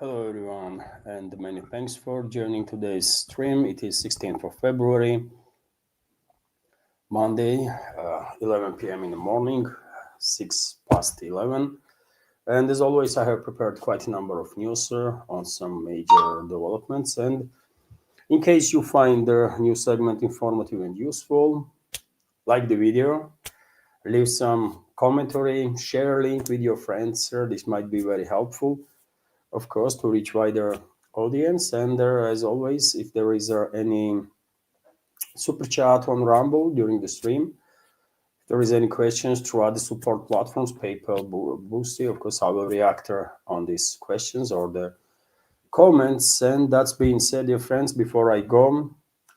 Hello everyone, and many thanks for joining today's stream. It is 16th of February, Monday, 11 p.m. in the morning, 6 past 11. And as always, I have prepared quite a number of news on some major developments. And in case you find the news segment informative and useful, like the video, leave some commentary, share a link with your friends. This might be very helpful, of course, to reach wider audience. And as always, if there is any super chat on Rumble during the stream, if there is any questions through other support platforms, PayPal, Boosty, of course, I will react on these questions or the comments. And that's being said, dear friends, before I go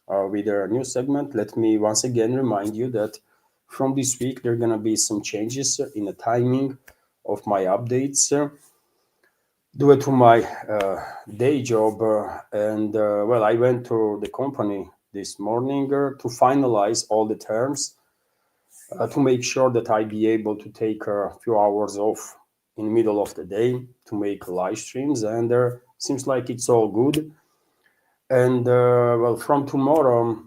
with our new segment, let me once again remind you that from this week, there are going to be some changes in the timing of my updates due to my day job. Well, I went to the company this morning to finalize all the terms to make sure that I be able to take a few hours off in the middle of the day to make live streams, and seems like it's all good. And well, from tomorrow,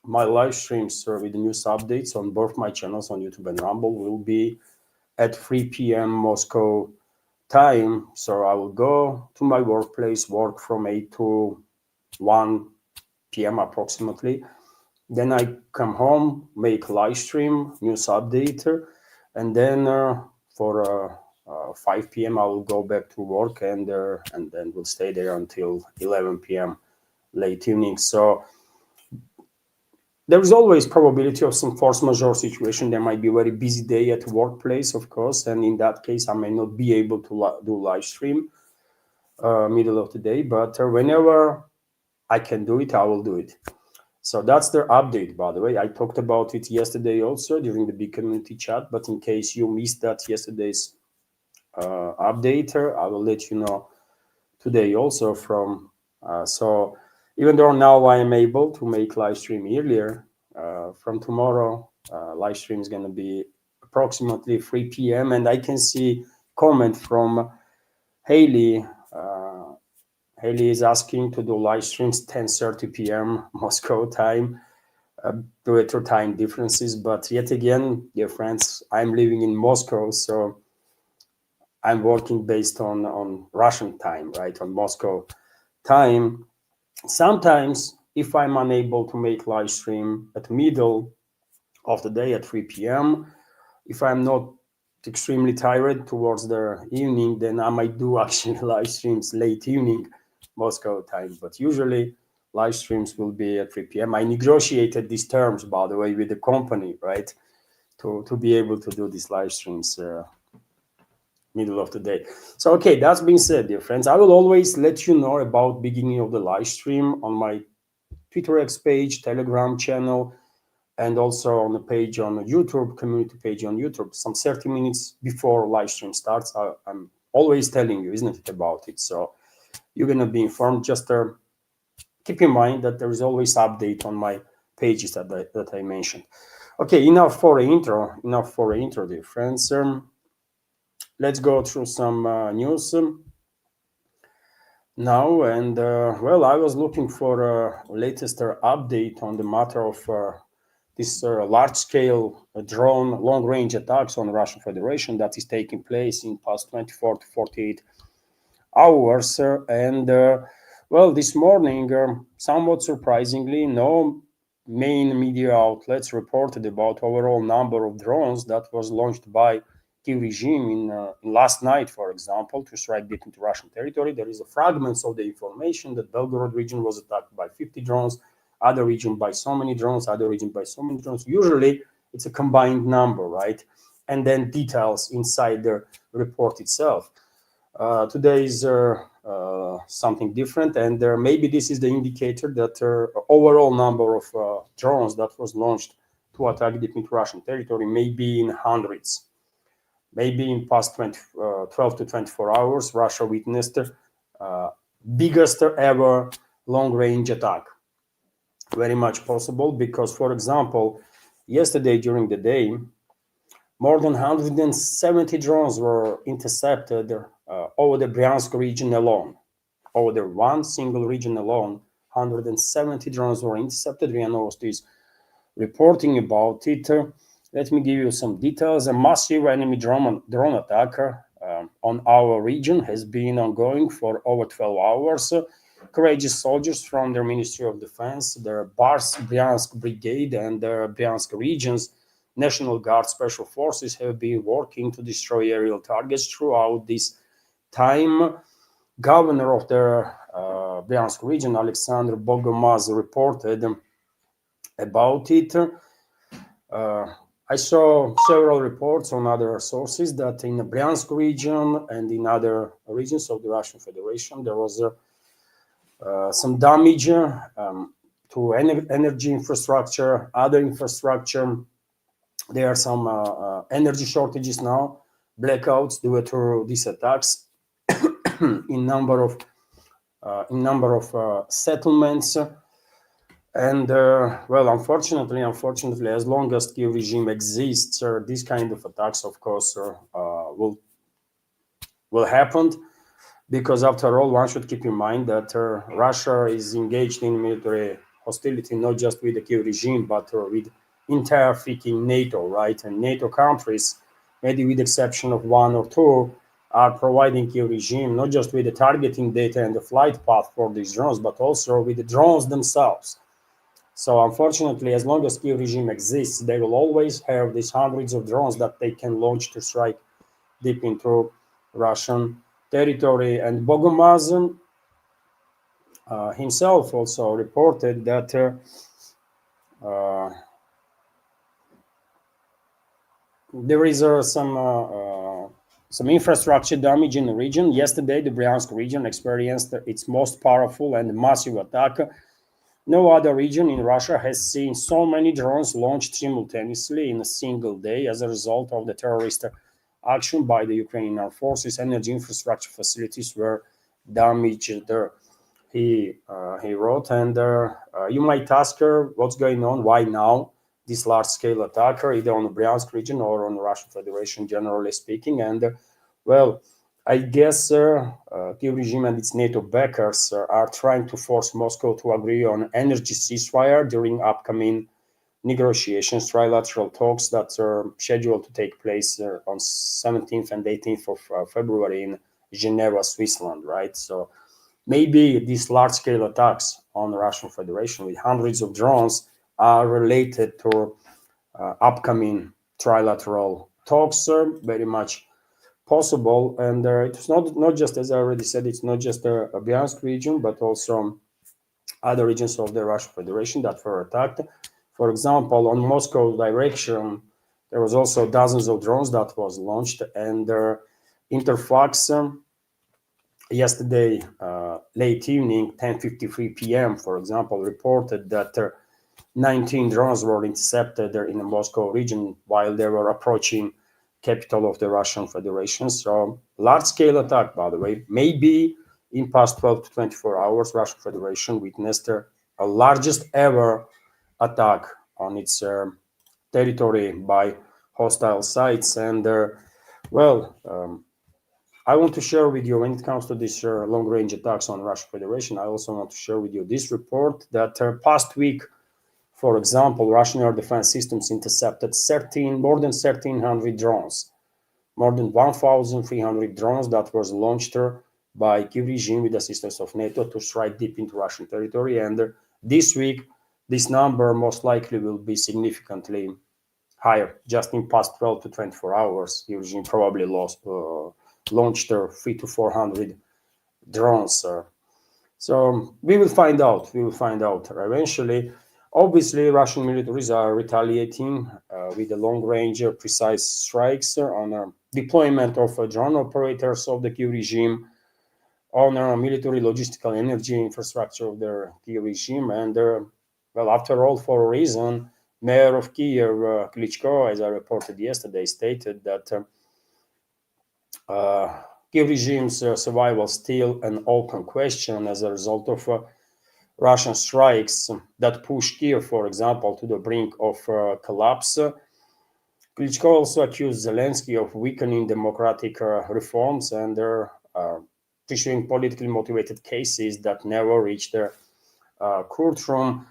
my live streams with the news updates on both my channels on YouTube and Rumble will be at 3 p.m. Moscow time. So I will go to my workplace, work from 8 to 1 p.m. approximately. Then I come home, make live stream, news update, and then for 5 p.m. I will go back to work, and then we'll stay there until 11 p.m. late evening. So there is always probability of some force majeure situation. There might be a very busy day at the workplace, of course, and in that case, I may not be able to do live stream middle of the day. But whenever I can do it, I will do it. So that's the update, by the way. I talked about it yesterday also during the big community chat, but in case you missed that yesterday's update, I will let you know today also from, so even though now I am able to make live stream earlier, from tomorrow, live stream is going to be approximately 3 p.m. And I can see comment from Haley. Haley is asking to do live streams 10:30 p.m. Moscow time due to time differences. But yet again, dear friends, I'm living in Moscow, so I'm working based on Russian time, right, on Moscow time. Sometimes, if I'm unable to make live stream at the middle of the day at 3 p.m., if I'm not extremely tired towards the evening, then I might do actually live streams late evening Moscow time. But usually live streams will be at 3 p.m. I negotiated these terms, by the way, with the company, right, to be able to do these live streams middle of the day. So, okay, that's being said, dear friends, I will always let you know about beginning of the live stream on my Twitter X page, Telegram channel, and also on the page on the YouTube, community page on YouTube, some 30 minutes before live stream starts. I'm always telling you, isn't it, about it? So you're going to be informed. Just keep in mind that there is always update on my pages that I mentioned. Okay, enough for an intro, dear friends. Let's go through some news now. And well, I was looking for a latest update on the matter of this large-scale drone long-range attacks on the Russian Federation that is taking place in past 24 to 48 hours. Well, this morning, somewhat surprisingly, no main media outlets reported about overall number of drones that was launched by Kiev regime in last night, for example, to strike deep into Russian territory. There is a fragments of the information that Belgorod region was attacked by 50 drones, other region by so many drones, other region by so many drones. Usually, it's a combined number, right? And then details inside the report itself. Today is something different, and maybe this is the indicator that overall number of drones that was launched to attack deep into Russian territory may be in hundreds. Maybe in past 12 to 24 hours, Russia witnessed biggest ever long-range attack. Very much possible because, for example, yesterday during the day, more than 170 drones were intercepted over the Bryansk region alone. Over the one single region alone, 170 drones were intercepted. RIA Novosti is reporting about it. Let me give you some details. A massive enemy drone attack on our region has been ongoing for over 12 hours. Courageous soldiers from their Ministry of Defense, their Bryansk Brigade, and their Bryansk region's National Guard Special Forces have been working to destroy aerial targets throughout this time. Governor of the Bryansk region, Alexander Bogomaz, reported about it. I saw several reports on other sources that in the Bryansk region and in other regions of the Russian Federation, there was some damage to energy infrastructure, other infrastructure. There are some energy shortages now, blackouts due to these attacks in number of settlements. And well, unfortunately, as long as Kiev regime exists, these kind of attacks, of course, will happen, because after all, one should keep in mind that Russia is engaged in military hostility not just with the Kiev regime, but with entire freaking NATO, right? And NATO countries, maybe with the exception of one or two, are providing Kiev regime not just with the targeting data and the flight path for these drones, but also with the drones themselves. So unfortunately, as long as Kiev regime exists, they will always have these hundreds of drones that they can launch to strike deep into Russian territory. And Bogomaz himself also reported that there is some infrastructure damage in the region. Yesterday, the Bryansk region experienced its most powerful and massive attack. No other region in Russia has seen so many drones launched simultaneously in a single day as a result of the terrorist action by the Ukrainian armed forces. Energy infrastructure facilities were damaged. He wrote, and you might ask her what's going on, why now this large-scale attack, either on the Bryansk region or on the Russian Federation, generally speaking. And well, I guess Kiev regime and its NATO backers are trying to force Moscow to agree on energy ceasefire during upcoming negotiations, trilateral talks that are scheduled to take place on 17th and 18th of February in Geneva, Switzerland, right? So maybe these large-scale attacks on the Russian Federation with hundreds of drones are related to upcoming trilateral talks, very much possible. And it's not just, as I already said, it's not just a Bryansk region, but also other regions of the Russian Federation that were attacked. For example, on Moscow direction, there was also dozens of drones that was launched, and Interfax yesterday late evening, 10:53 p.m., for example, reported that 19 drones were intercepted in the Moscow region while they were approaching capital of the Russian Federation. So large-scale attack, by the way. Maybe in past 12 to 24 hours, Russian Federation witnessed a largest ever attack on its territory by hostile sites. And I want to share with you, when it comes to these long-range attacks on Russian Federation, I also want to share with you this report that past week, for example, Russian air defense systems intercepted more than 1,300 drones, more than 1,300 drones that was launched by Kiev regime with assistance of NATO to strike deep into Russian territory. And this week, this number most likely will be significantly higher. Just in past 12 to 24 hours, Kiev regime probably launched 300 to 400 drones. So we will find out. We will find out eventually. Obviously, Russian militaries are retaliating with the long-range precise strikes on deployment of drone operators of the Kiev regime, on military logistical energy infrastructure of the Kiev regime. And well, after all, for a reason, Mayor of Kiev, Klitschko, as I reported yesterday, stated that Kiev regime's survival still an open question as a result of Russian strikes that push Kiev, for example, to the brink of collapse. Klitschko also accused Zelensky of weakening democratic reforms, and pursuing politically motivated cases that never reach the courtroom.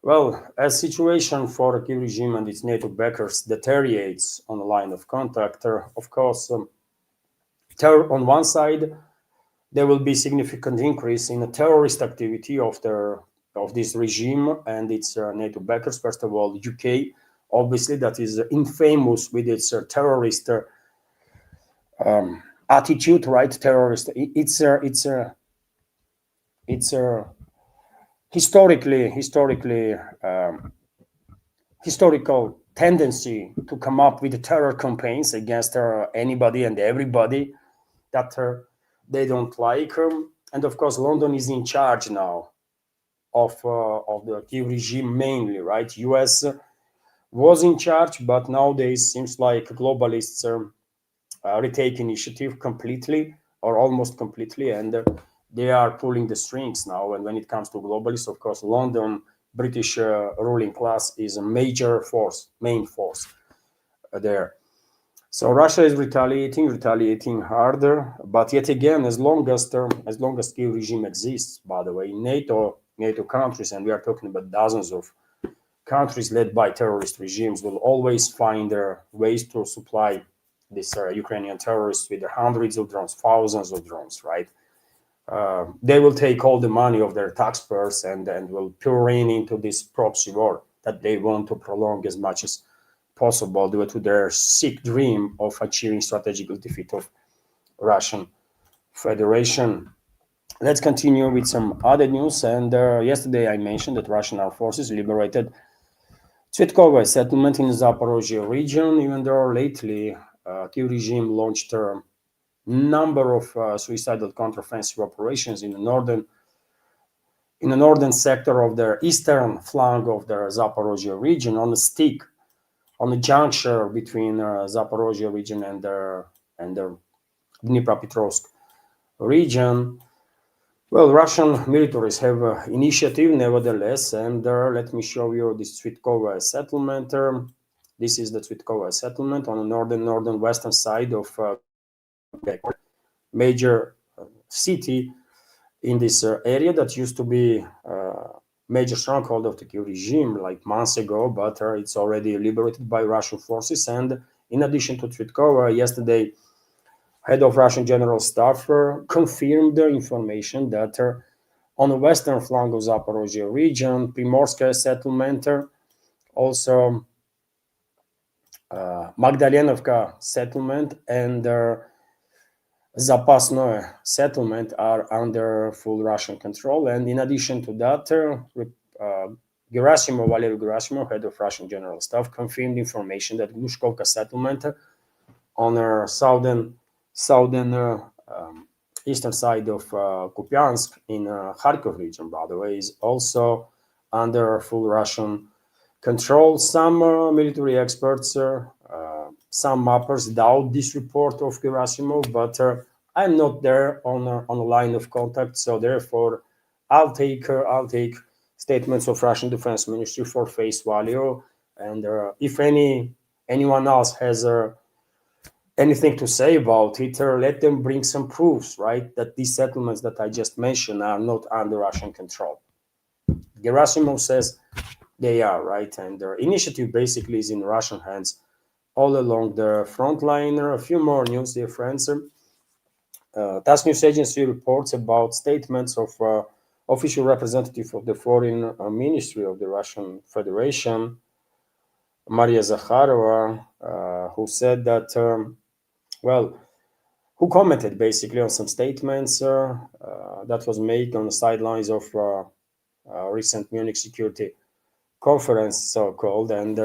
Well, as situation for the Kyiv regime and its NATO backers deteriorates on the line of contact, of course, terror on one side, there will be significant increase in the terrorist activity of this regime and its NATO backers. First of all, UK, obviously, that is infamous with its terrorist attitude, right? Terrorist. It's historical tendency to come up with terror campaigns against anybody and everybody that they don't like. And of course, London is in charge now of the Kyiv regime mainly, right? US was in charge, but nowadays seems like globalists retake initiative completely or almost completely, and they are pulling the strings now. And when it comes to globalists, of course, London British ruling class is a major force, main force there. So Russia is retaliating harder. But yet again, as long as Kyiv regime exists, by the way, NATO countries, and we are talking about dozens of countries led by terrorist regimes, will always find their ways to supply these Ukrainian terrorists with hundreds of drones, thousands of drones, right? They will take all the money of their taxpayers and will pour in into this proxy war that they want to prolong as much as possible due to their sick dream of achieving strategical defeat of Russian Federation. Let's continue with some other news. And yesterday I mentioned that Russian armed forces liberated Tsvetkova settlement in the Zaporozhye region, even though lately Kyiv regime launched a number of suicidal counteroffensive operations in the northern sector of the eastern flank of the Zaporozhye region on the juncture between Zaporozhye region and the Dnipropetrovsk region. Well, Russian militaries have initiative nevertheless, and let me show you this Tsvetkova settlement. This is the Tsvetkova settlement on the northern western side of major city in this area that used to be major stronghold of the Kyiv regime like months ago, but it's already liberated by Russian forces. And in addition to Tsvetkova, yesterday, head of Russian General Staff confirmed the information that on the western flank of Zaporozhye region, Primorskaya settlement, also Magdalenovka settlement and Zapasnoye settlement are under full Russian control. And in addition to that, Valery Gerasimov, head of Russian General Staff, confirmed information that Glushkovka settlement on our southern eastern side of Kupiansk in Kharkov region, by the way, is also under full Russian control. Some military experts, some mappers doubt this report of Gerasimov, but I'm not there on the line of contact, so therefore I'll take statements of Russian Defense Ministry for face value, and if anyone else has anything to say about it, let them bring some proofs, right, that these settlements that I just mentioned are not under Russian control. Gerasimov says they are, right, and their initiative basically is in Russian hands all along the front line. A few more news, dear friends. TASS News Agency reports about statements of official representative of the Foreign Ministry of the Russian Federation, Maria Zakharova, who said that, who commented basically on some statements that was made on the sidelines of recent Munich security conference, so-called, and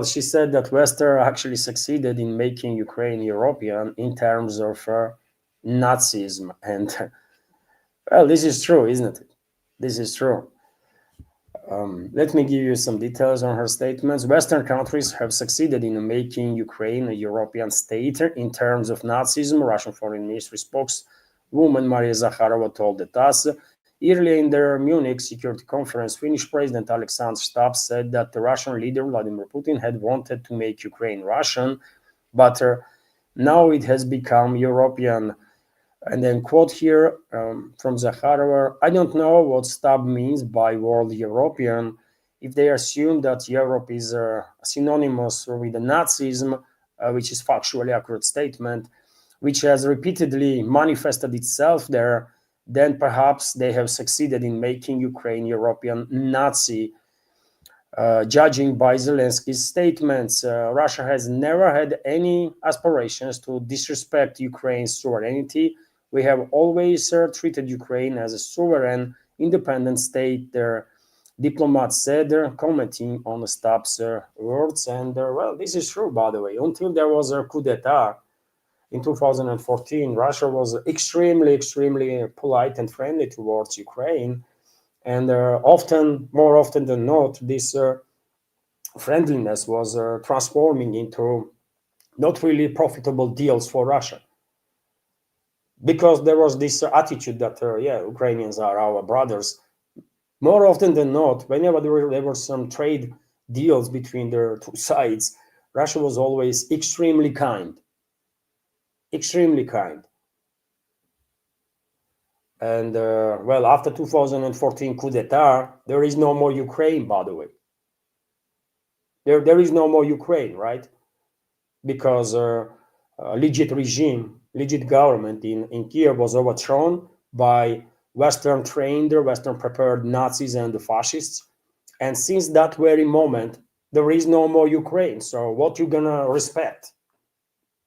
she said that Western actually succeeded in making Ukraine European in terms of Nazism, and this is true, isn't it? This is true. Let me give you some details on her statements. Western countries have succeeded in making Ukraine a European state in terms of Nazism, Russian Foreign Ministry spokeswoman Maria Zakharova told the TASS. Earlier in their Munich security conference, Finnish President Alexander Stubb said that the Russian leader Vladimir Putin had wanted to make Ukraine Russian, but now it has become European. And then quote here from Zakharova, I don't know what Stab means by world European. If they assume that Europe is synonymous with the Nazism, which is factually accurate statement, which has repeatedly manifested itself there, then perhaps they have succeeded in making Ukraine European Nazi. Judging by Zelensky's statements, Russia has never had any aspirations to disrespect Ukraine's sovereignty. We have always treated Ukraine as a sovereign, independent state, their diplomats said, commenting on Stab's words. And well, this is true, by the way. Until there was a coup d'etat in 2014, Russia was extremely, extremely polite and friendly towards Ukraine. And more often than not, this friendliness was transforming into not really profitable deals for Russia. Because there was this attitude that, yeah, Ukrainians are our brothers. More often than not, whenever there were some trade deals between the two sides, Russia was always extremely kind. Extremely kind. And, well, after 2014 coup d'etat, there is no more Ukraine, by the way. There is no more Ukraine, right? Because a legit regime, legit government in Kiev was overthrown by Western trained, Western prepared Nazis and the fascists. And since that very moment, there is no more Ukraine. So what you gonna respect?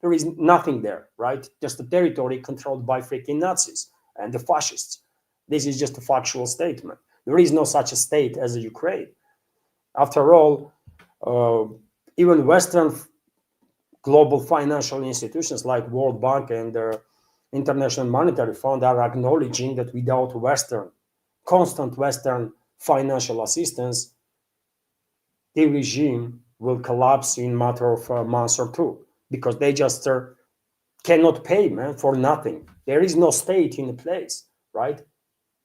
There is nothing there, right? Just a territory controlled by freaking Nazis and the fascists. This is just a factual statement. There is no such a state as a Ukraine. After all, even Western global financial institutions like World Bank and the International Monetary Fund are acknowledging that without constant Western financial assistance, the regime will collapse in a matter of a month or two because they just cannot pay, man, for nothing. There is no state in the place, right,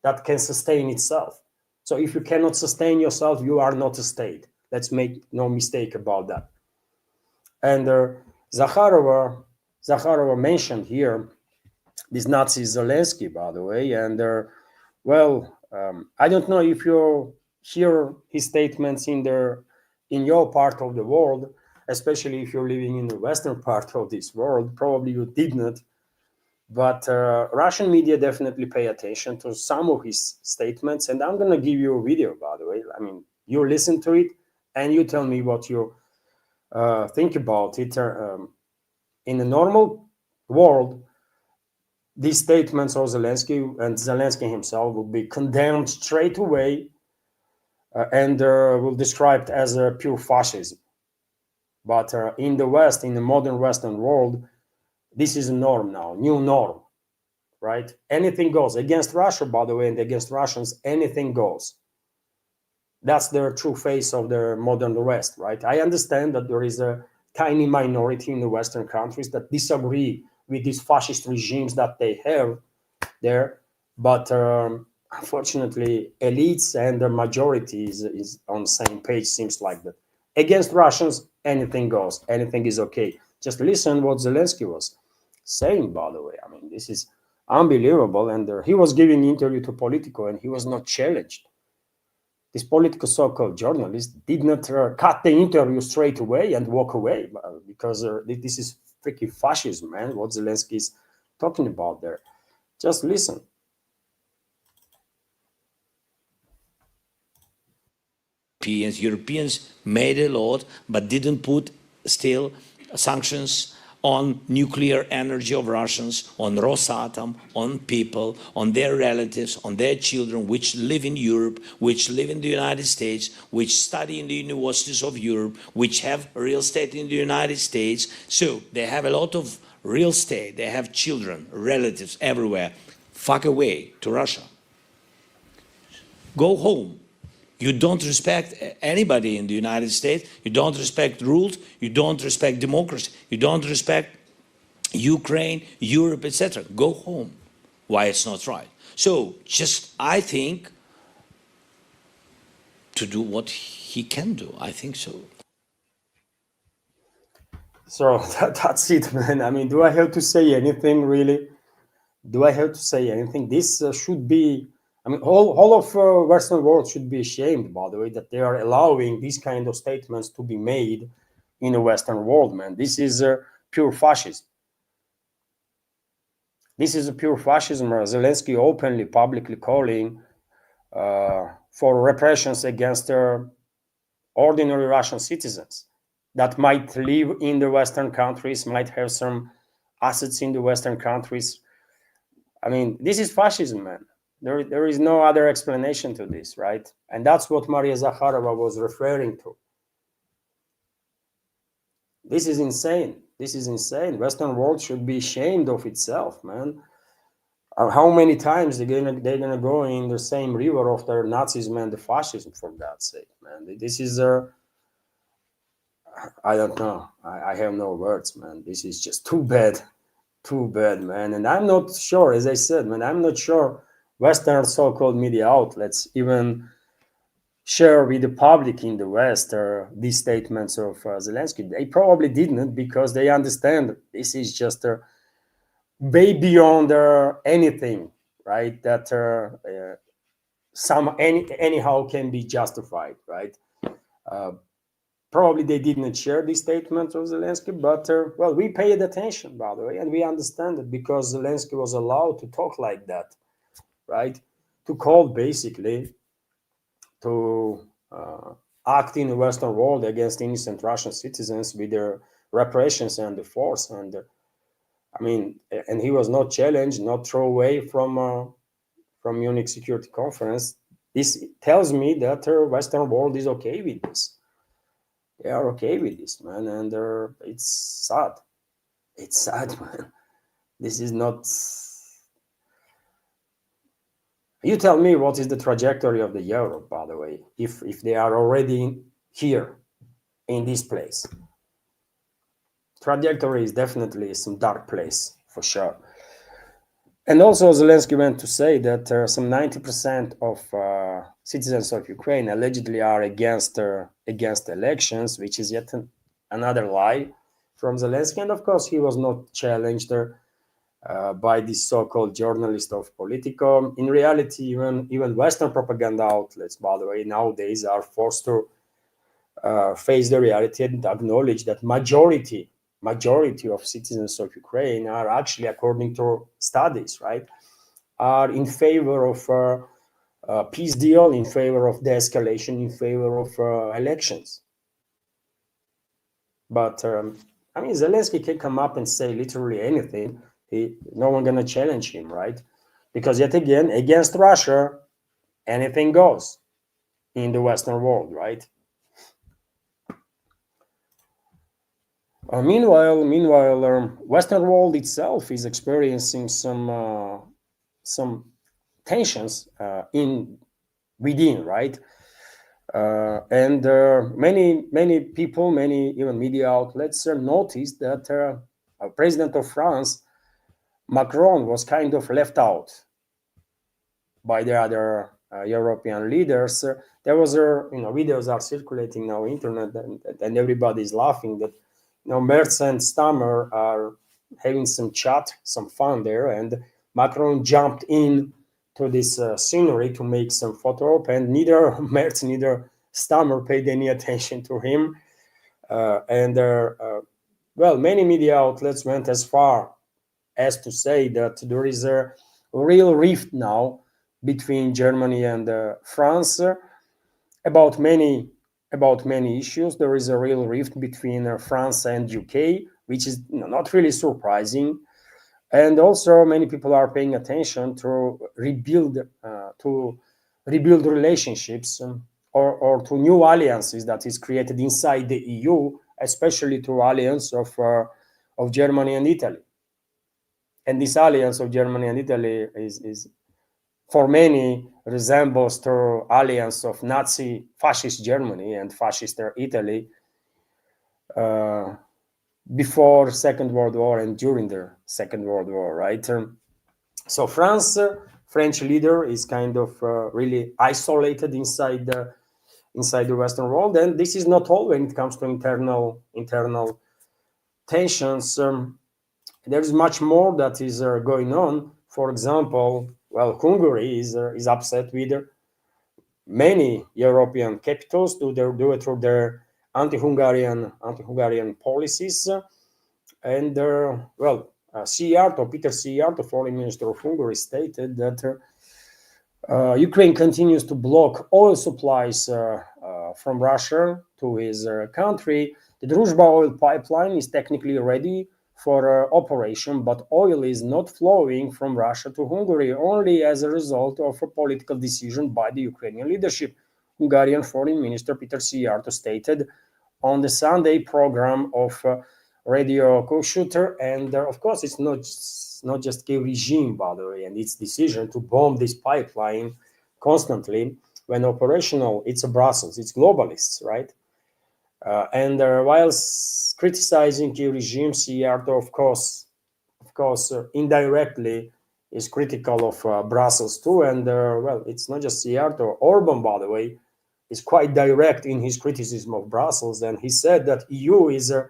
that can sustain itself. So if you cannot sustain yourself, you are not a state. Let's make no mistake about that. And Zakharova mentioned here this Nazi Zelensky, by the way, and well, I don't know if you hear his statements in your part of the world, especially if you're living in the western part of this world. Probably you did not, but Russian media definitely pay attention to some of his statements, and I'm gonna give you a video, by the way. I mean, you listen to it and you tell me what you think about it. In a normal world, these statements of Zelensky and Zelensky himself will be condemned straight away and will described as pure fascism. But in the West, in the modern Western world, this is a norm now, new norm, right? Anything goes. Against Russia, by the way, and against Russians, anything goes. That's the true face of the modern West, right? I understand that there is a tiny minority in the Western countries that disagree with these fascist regimes that they have there, but unfortunately, elites and the majority is on the same page, seems like that. Against Russians, anything goes, anything is okay. Just listen what Zelensky was saying, by the way. I mean, this is unbelievable. And he was giving an interview to Politico and he was not challenged. This Politico so-called journalist did not cut the interview straight away and walk away because this is freaking fascism, man, what Zelensky is talking about there. Just listen. Europeans made a lot, but didn't put still sanctions on nuclear energy of Russians, on Rosatom, on people, on their relatives, on their children, which live in Europe, which live in the United States, which study in the universities of Europe, which have real estate in the United States. So they have a lot of real estate. They have children, relatives everywhere. Fuck away to Russia. Go home. You don't respect anybody in the United States. You don't respect rules. You don't respect democracy. You don't respect Ukraine, Europe, etc. Go home. Why it's not right? So just, I think, to do what he can do. I think so. So that's it, man. I mean, do I have to say anything really? Do I have to say anything? This should be, I mean, all of Western world should be ashamed, by the way, that they are allowing these kind of statements to be made in the Western world, man. This is pure fascism. This is a pure fascism. Zelensky openly, publicly calling for repressions against ordinary Russian citizens that might live in the Western countries, might have some assets in the Western countries. I mean, this is fascism, man. There is no other explanation to this, right? And that's what Maria Zakharova was referring to. This is insane. This is insane. Western world should be ashamed of itself, man. How many times they're gonna go in the same river of the Nazism and the fascism, for God's sake, man? This is I don't know. I have no words, man. This is just too bad, man. And I'm not sure, as I said, man, I'm not sure Western so-called media outlets even share with the public in the West these statements of Zelensky. They probably didn't, because they understand this is just way beyond anything, right? That anyhow can be justified, right? Probably they didn't share these statements of Zelensky, but well, we paid attention, by the way, and we understand it, because Zelensky was allowed to talk like that, right? To call basically to act in the Western world against innocent Russian citizens with their repressions and the force. And I mean, and he was not challenged, not thrown away from Munich Security Conference. This tells me that the Western world is okay with this. They are okay with this, man, and it's sad. It's sad, man. This is not. You tell me what is the trajectory of the euro, by the way, if they are already here in this place. Trajectory is definitely some dark place for sure. And also, Zelensky went to say that some 90% of citizens of Ukraine allegedly are against elections, which is yet another lie from Zelensky. And of course, he was not challenged by this so-called journalist of Politico. In reality, even Western propaganda outlets, by the way, nowadays are forced to face the reality and acknowledge that majority of citizens of Ukraine are actually, according to studies, right, are in favor of a peace deal, in favor of de-escalation, in favor of elections. But I mean, Zelensky can come up and say literally anything. No one gonna challenge him, right? Because yet again, against Russia, anything goes in the Western world, right? Meanwhile, Western world itself is experiencing some tensions in within, right? And many people, many even media outlets noticed that President of France, Macron, was kind of left out by the other European leaders. There was videos are circulating now internet, and everybody is laughing that Merz and Stammer are having some chat, some fun there, and Macron jumped in to this scenery to make some photo op, and neither Merz, neither Stammer paid any attention to him. Well, many media outlets went as far as to say that there is a real rift now between Germany and France about many issues. There is a real rift between France and UK, which is not really surprising. And also, many people are paying attention to rebuild relationships or to new alliances that is created inside the EU, especially through alliance of Germany and Italy. And this alliance of Germany and Italy is for many resembles to alliance of Nazi fascist Germany and fascist Italy before Second World War and during the Second World War, right? So French leader is kind of really isolated inside the Western world, and this is not all when it comes to internal tensions. There is much more that is going on. For example, well, Hungary is upset with many European capitals do it through their anti-Hungarian policies. And well, Peter Szijjártó, foreign minister of Hungary, stated that Ukraine continues to block oil supplies from Russia to his country. The Druzhba oil pipeline is technically ready for operation, but oil is not flowing from Russia to Hungary only as a result of a political decision by the Ukrainian leadership. Hungarian Foreign Minister Peter Szijjártó stated on the Sunday program of Radio Kossuth, and of course it's not just Kiev regime, by the way, and its decision to bomb this pipeline constantly when operational. It's a Brussels, it's globalists, right? And whilst criticizing Kiev regime, Szijjártó, of course, indirectly is critical of Brussels too. And well, it's not just Szijjártó. Orban, by the way, is quite direct in his criticism of Brussels, and he said that EU is a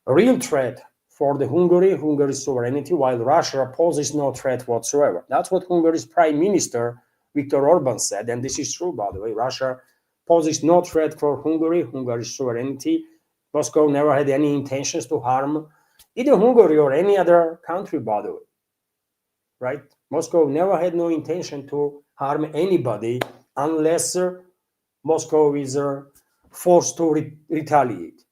real threat for the Hungary's sovereignty, while Russia poses no threat whatsoever. That's what Hungary's Prime Minister Viktor Orban said, and this is true, by the way. Russia poses no threat for Hungary's sovereignty. Moscow never had any intentions to harm either Hungary or any other country, by the way. Right? Moscow never had no intention to harm anybody unless Moscow is forced to retaliate.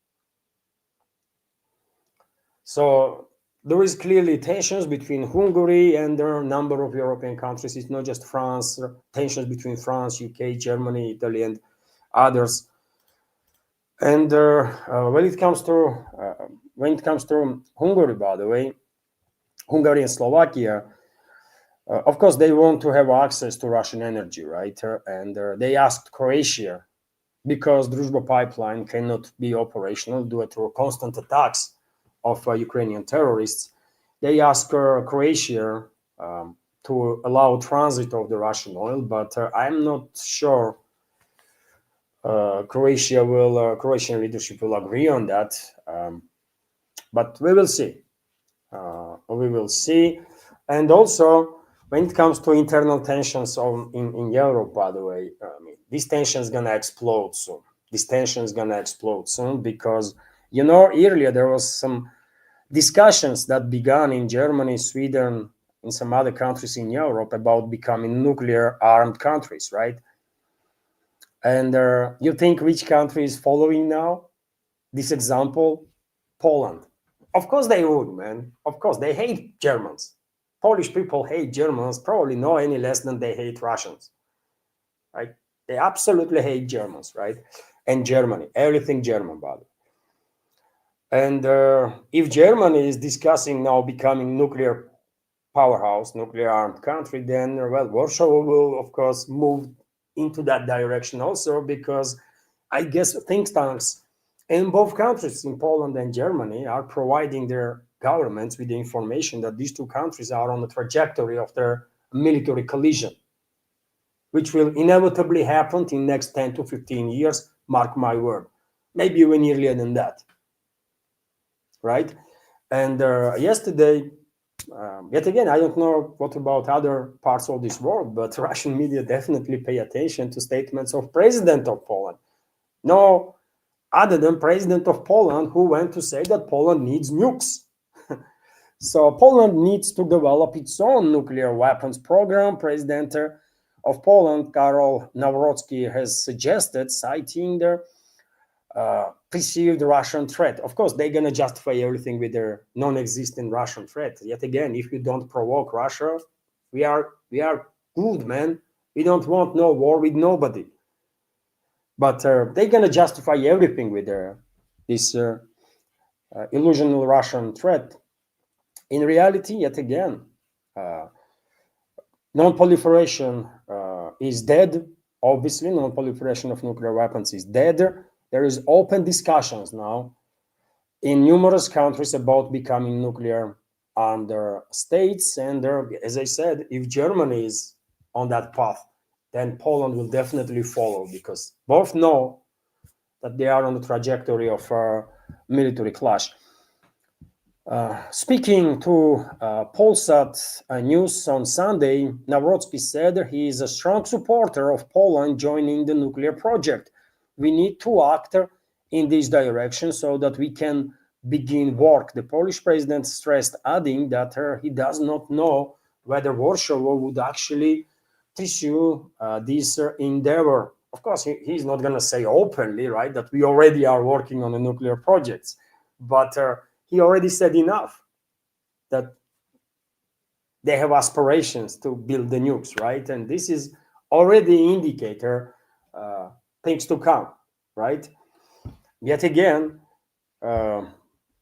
So there is clearly tensions between Hungary and a number of European countries. It's not just France, tensions between France, UK, Germany, Italy, and others. And when it comes to Hungary, by the way, Hungary and Slovakia, of course, they want to have access to Russian energy, right? And they asked Croatia, because Druzhba pipeline cannot be operational due to constant attacks of Ukrainian terrorists. They asked Croatia to allow transit of the Russian oil, but I'm not sure Croatian leadership will agree on that. But we will see. We will see. And also, when it comes to internal tensions in Europe, by the way, this tension is going to explode soon. This tension is going to explode soon because, earlier there was some discussions that began in Germany, Sweden, and some other countries in Europe about becoming nuclear-armed countries, right? And you think which country is following now this example? Poland. Of course they would, man. Of course, they hate Germans. Polish people hate Germans probably no any less than they hate Russians, right? They absolutely hate Germans, right? And Germany, everything German, by the way. And if Germany is discussing now becoming nuclear powerhouse, nuclear armed country, then, well, Warsaw will, of course, move into that direction also, because I guess think tanks in both countries, in Poland and Germany, are providing their governments with the information that these two countries are on the trajectory of their military collision, which will inevitably happen in next 10 to 15 years, mark my word, maybe even earlier than that, right? And yesterday, yet again, I don't know what about other parts of this world, but Russian media definitely pay attention to statements of President of Poland. No other than President of Poland, who went to say that Poland needs nukes. So Poland needs to develop its own nuclear weapons program. President of Poland, Karol Nawrocki, has suggested, citing the perceived Russian threat. Of course, they're going to justify everything with their non-existent Russian threat. Yet again, if you don't provoke Russia, we are good, man. We don't want no war with nobody. But they're going to justify everything with this illusional Russian threat. In reality, yet again, non-proliferation is dead. Obviously, non-proliferation of nuclear weapons is dead. There is open discussions now in numerous countries about becoming nuclear armed states. And as I said, if Germany is on that path, then Poland will definitely follow, because both know that they are on the trajectory of military clash. Speaking to Polsat News on Sunday, Nawrocki said he is a strong supporter of Poland joining the nuclear project. We need to act in this direction so that we can begin work. The Polish president stressed, adding that he does not know whether Warsaw would actually pursue this endeavor. Of course, he's not going to say openly, right, that we already are working on the nuclear projects, but he already said enough that they have aspirations to build the nukes, right? And this is already indicator things to come, right? Yet again, uh,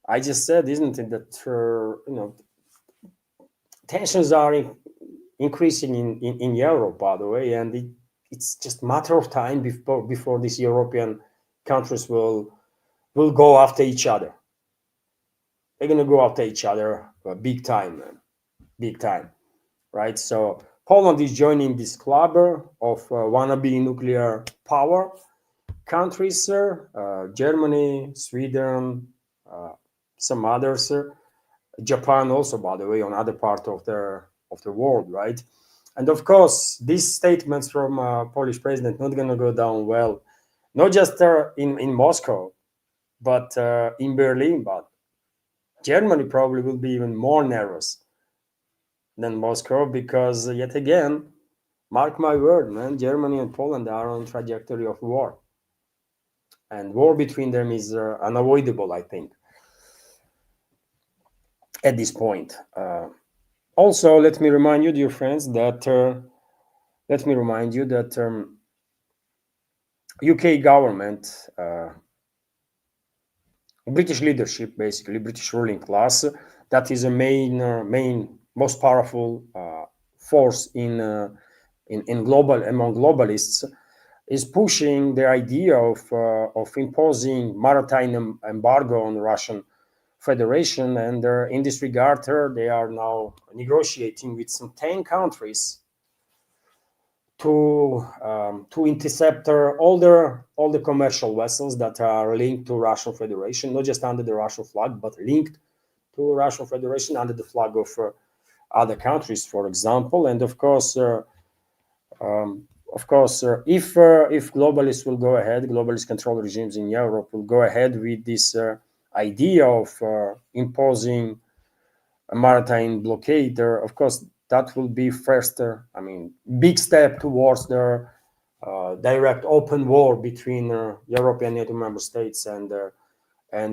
I just said, isn't it, that tensions are increasing in Europe, by the way, and it's just a matter of time before these European countries will go after each other. They're gonna go after each other big time, man. Big time, right? So Poland is joining this club of wannabe nuclear power countries, Germany, Sweden, uh, some others, Japan also, by the way, on other part of the world, right? And of course, these statements from Polish president not gonna go down well, not just in Moscow, but in Berlin, but Germany probably will be even more nervous than Moscow because yet again, mark my word, man, Germany and Poland are on trajectory of war, and war between them is unavoidable, I think, at this point. Also, let me remind you, dear friends, that UK government, British leadership, basically British ruling class, that is a main most powerful force in global among globalists, is pushing the idea of imposing maritime embargo on the Russian Federation, and in this regard, they are now negotiating with some 10 countries to intercept all the commercial vessels that are linked to Russian Federation, not just under the Russian flag, but linked to Russian Federation under the flag of other countries, for example. And if globalists will go ahead, globalist control regimes in Europe will go ahead with this idea of imposing a maritime blockade, of course, that will be first, big step towards the direct open war between European NATO member states and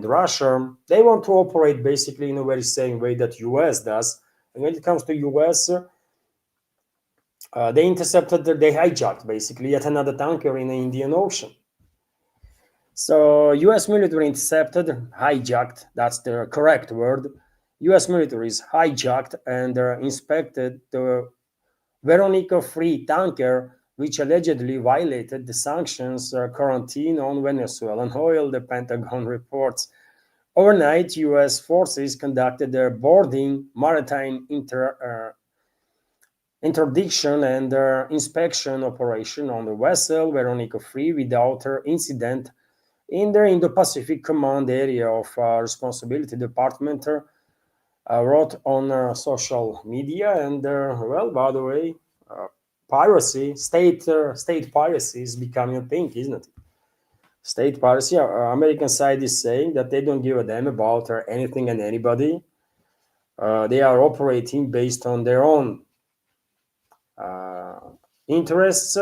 Russia. They want to operate basically in a very same way that US does. And when it comes to US, they hijacked basically yet another tanker in the Indian Ocean. So US military intercepted, hijacked, that's the correct word. US military is hijacked and inspected the Veronica Free tanker, which allegedly violated the sanctions quarantine on Venezuelan oil, the Pentagon reports. Overnight, US forces conducted their boarding, maritime interdiction, and inspection operation on the vessel Veronica Free without incident in the Indo-Pacific Command Area of Responsibility Department wrote on social media. And well, by the way, piracy, state piracy is becoming a thing, isn't it? State piracy. American side is saying that they don't give a damn about anything and anybody. They are operating based on their own interests,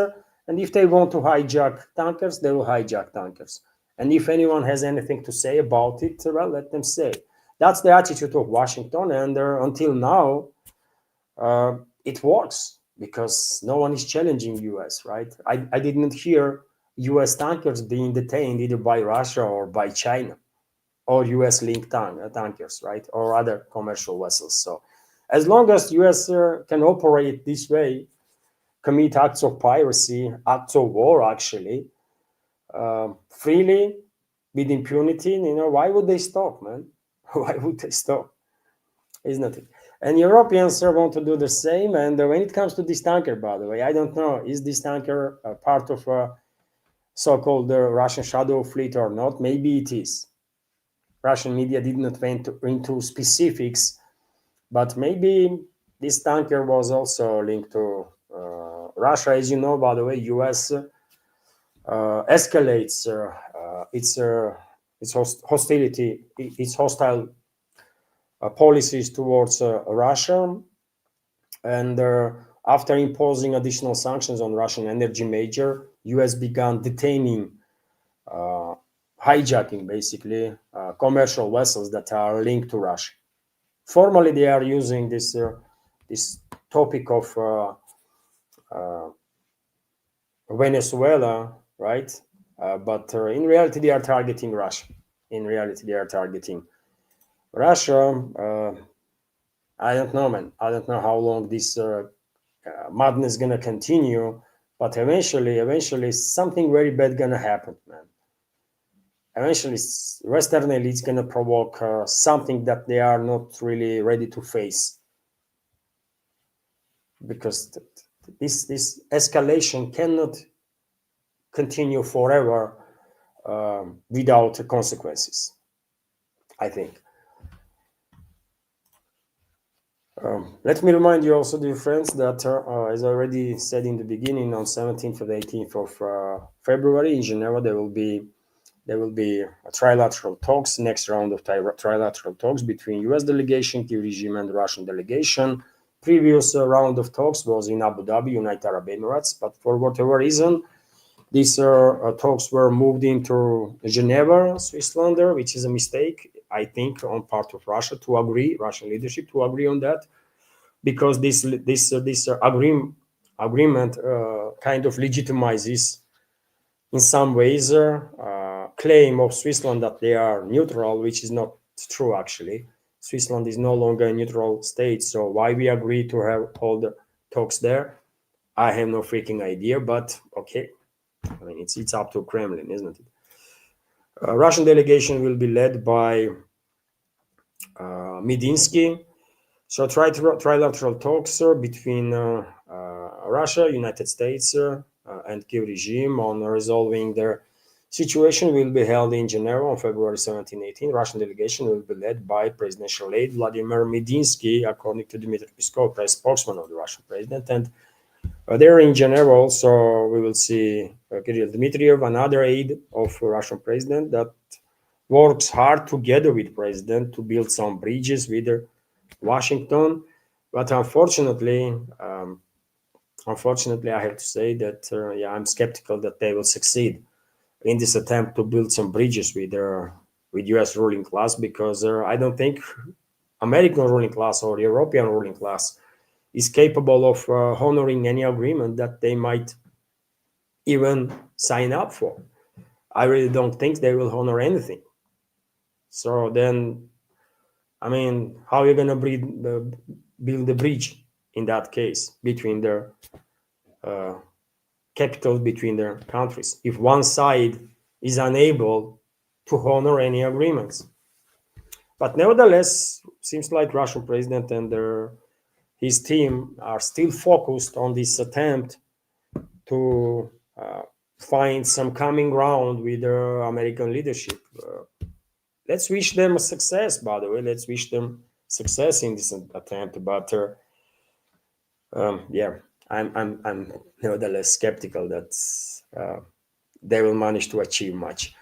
and if they want to hijack tankers, they will hijack tankers. And if anyone has anything to say about it, well, let them say. That's the attitude of Washington, and until now, it works because no one is challenging US, right? I didn't hear US tankers being detained either by Russia or by China or US linked tankers, right? Or other commercial vessels. So as long as US can operate this way, commit acts of piracy, acts of war, actually, freely, with impunity, why would they stop, man? Why would they stop? Isn't it? And Europeans want to do the same. And when it comes to this tanker, by the way, I don't know, is this tanker part of a so-called Russian shadow fleet or not? Maybe it is, Russian media did not went into specifics, but maybe this tanker was also linked to Russia. As you know, by the way, U.S. Escalates its hostility, its hostile policies towards Russia, and after imposing additional sanctions on Russian energy major, U.S. began detaining, hijacking basically commercial vessels that are linked to Russia. Formally, they are using this topic of Venezuela, right? But in reality, they are targeting Russia. In reality, they are targeting Russia. I don't know, man. I don't know how long this madness is gonna continue, but eventually, something very bad gonna happen, man. Eventually, Western elites gonna provoke something that they are not really ready to face, because this escalation cannot continue forever without consequences, I think. Let me remind you also, dear friends, that as I already said in the beginning, on 17th and 18th of February in Geneva, there will be trilateral talks, next round of trilateral talks between U.S. delegation, Kyiv regime, and Russian delegation. Previous round of talks was in Abu Dhabi, United Arab Emirates, but for whatever reason, these talks were moved into Geneva, Switzerland, which is a mistake, I think, on part of Russia to agree, Russian leadership to agree on that, because this agreement kind of legitimizes, in some ways, claim of Switzerland that they are neutral, which is not true actually. Switzerland is no longer a neutral state, so why we agree to have all the talks there, I have no freaking idea. But okay, I mean, it's up to Kremlin, isn't it? Russian delegation will be led by Medinsky. So trilateral talks between Russia, United States, and Kyiv regime on resolving their situation will be held in Geneva on February 17-18. Russian delegation will be led by presidential aide Vladimir Medinsky, according to Dmitry Peskov, press spokesman of the Russian president. And there in Geneva also we will see Kirill Dmitriev, another aide of Russian president, that works hard together with president to build some bridges with Washington. But unfortunately, I have to say that yeah, I'm skeptical that they will succeed in this attempt to build some bridges with U.S. ruling class, because I don't think American ruling class or European ruling class is capable of honoring any agreement that they might even sign up for. I really don't think they will honor anything. So then, I mean, how are you going to build the bridge in that case between their capitals, between their countries, if one side is unable to honor any agreements? But nevertheless, seems like Russian president and his team are still focused on this attempt to find some common ground with the American leadership. Let's wish them a success, by the way. Let's wish them success in this attempt. But yeah, I'm nevertheless skeptical that they will manage to achieve much.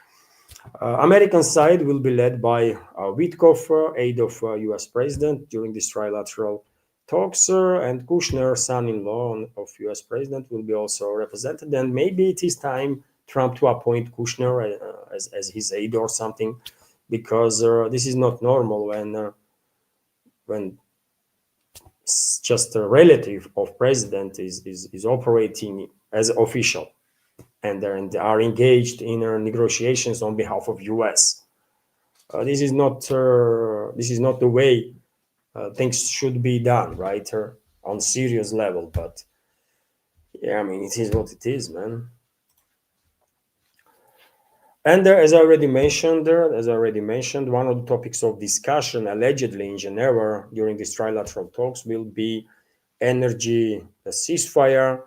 American side will be led by Witkoff, aide of U.S. president during this trilateral talks, and Kushner, son-in-law of U.S. president, will be also represented. And maybe it is time Trump to appoint Kushner as his aide or something, because this is not normal when just a relative of president is operating as official, and they are engaged in negotiations on behalf of U.S. This is not the way things should be done, right? On serious level. But yeah, I mean, it is what it is, man. And as I already mentioned, one of the topics of discussion allegedly in Geneva during these trilateral talks will be energy ceasefire.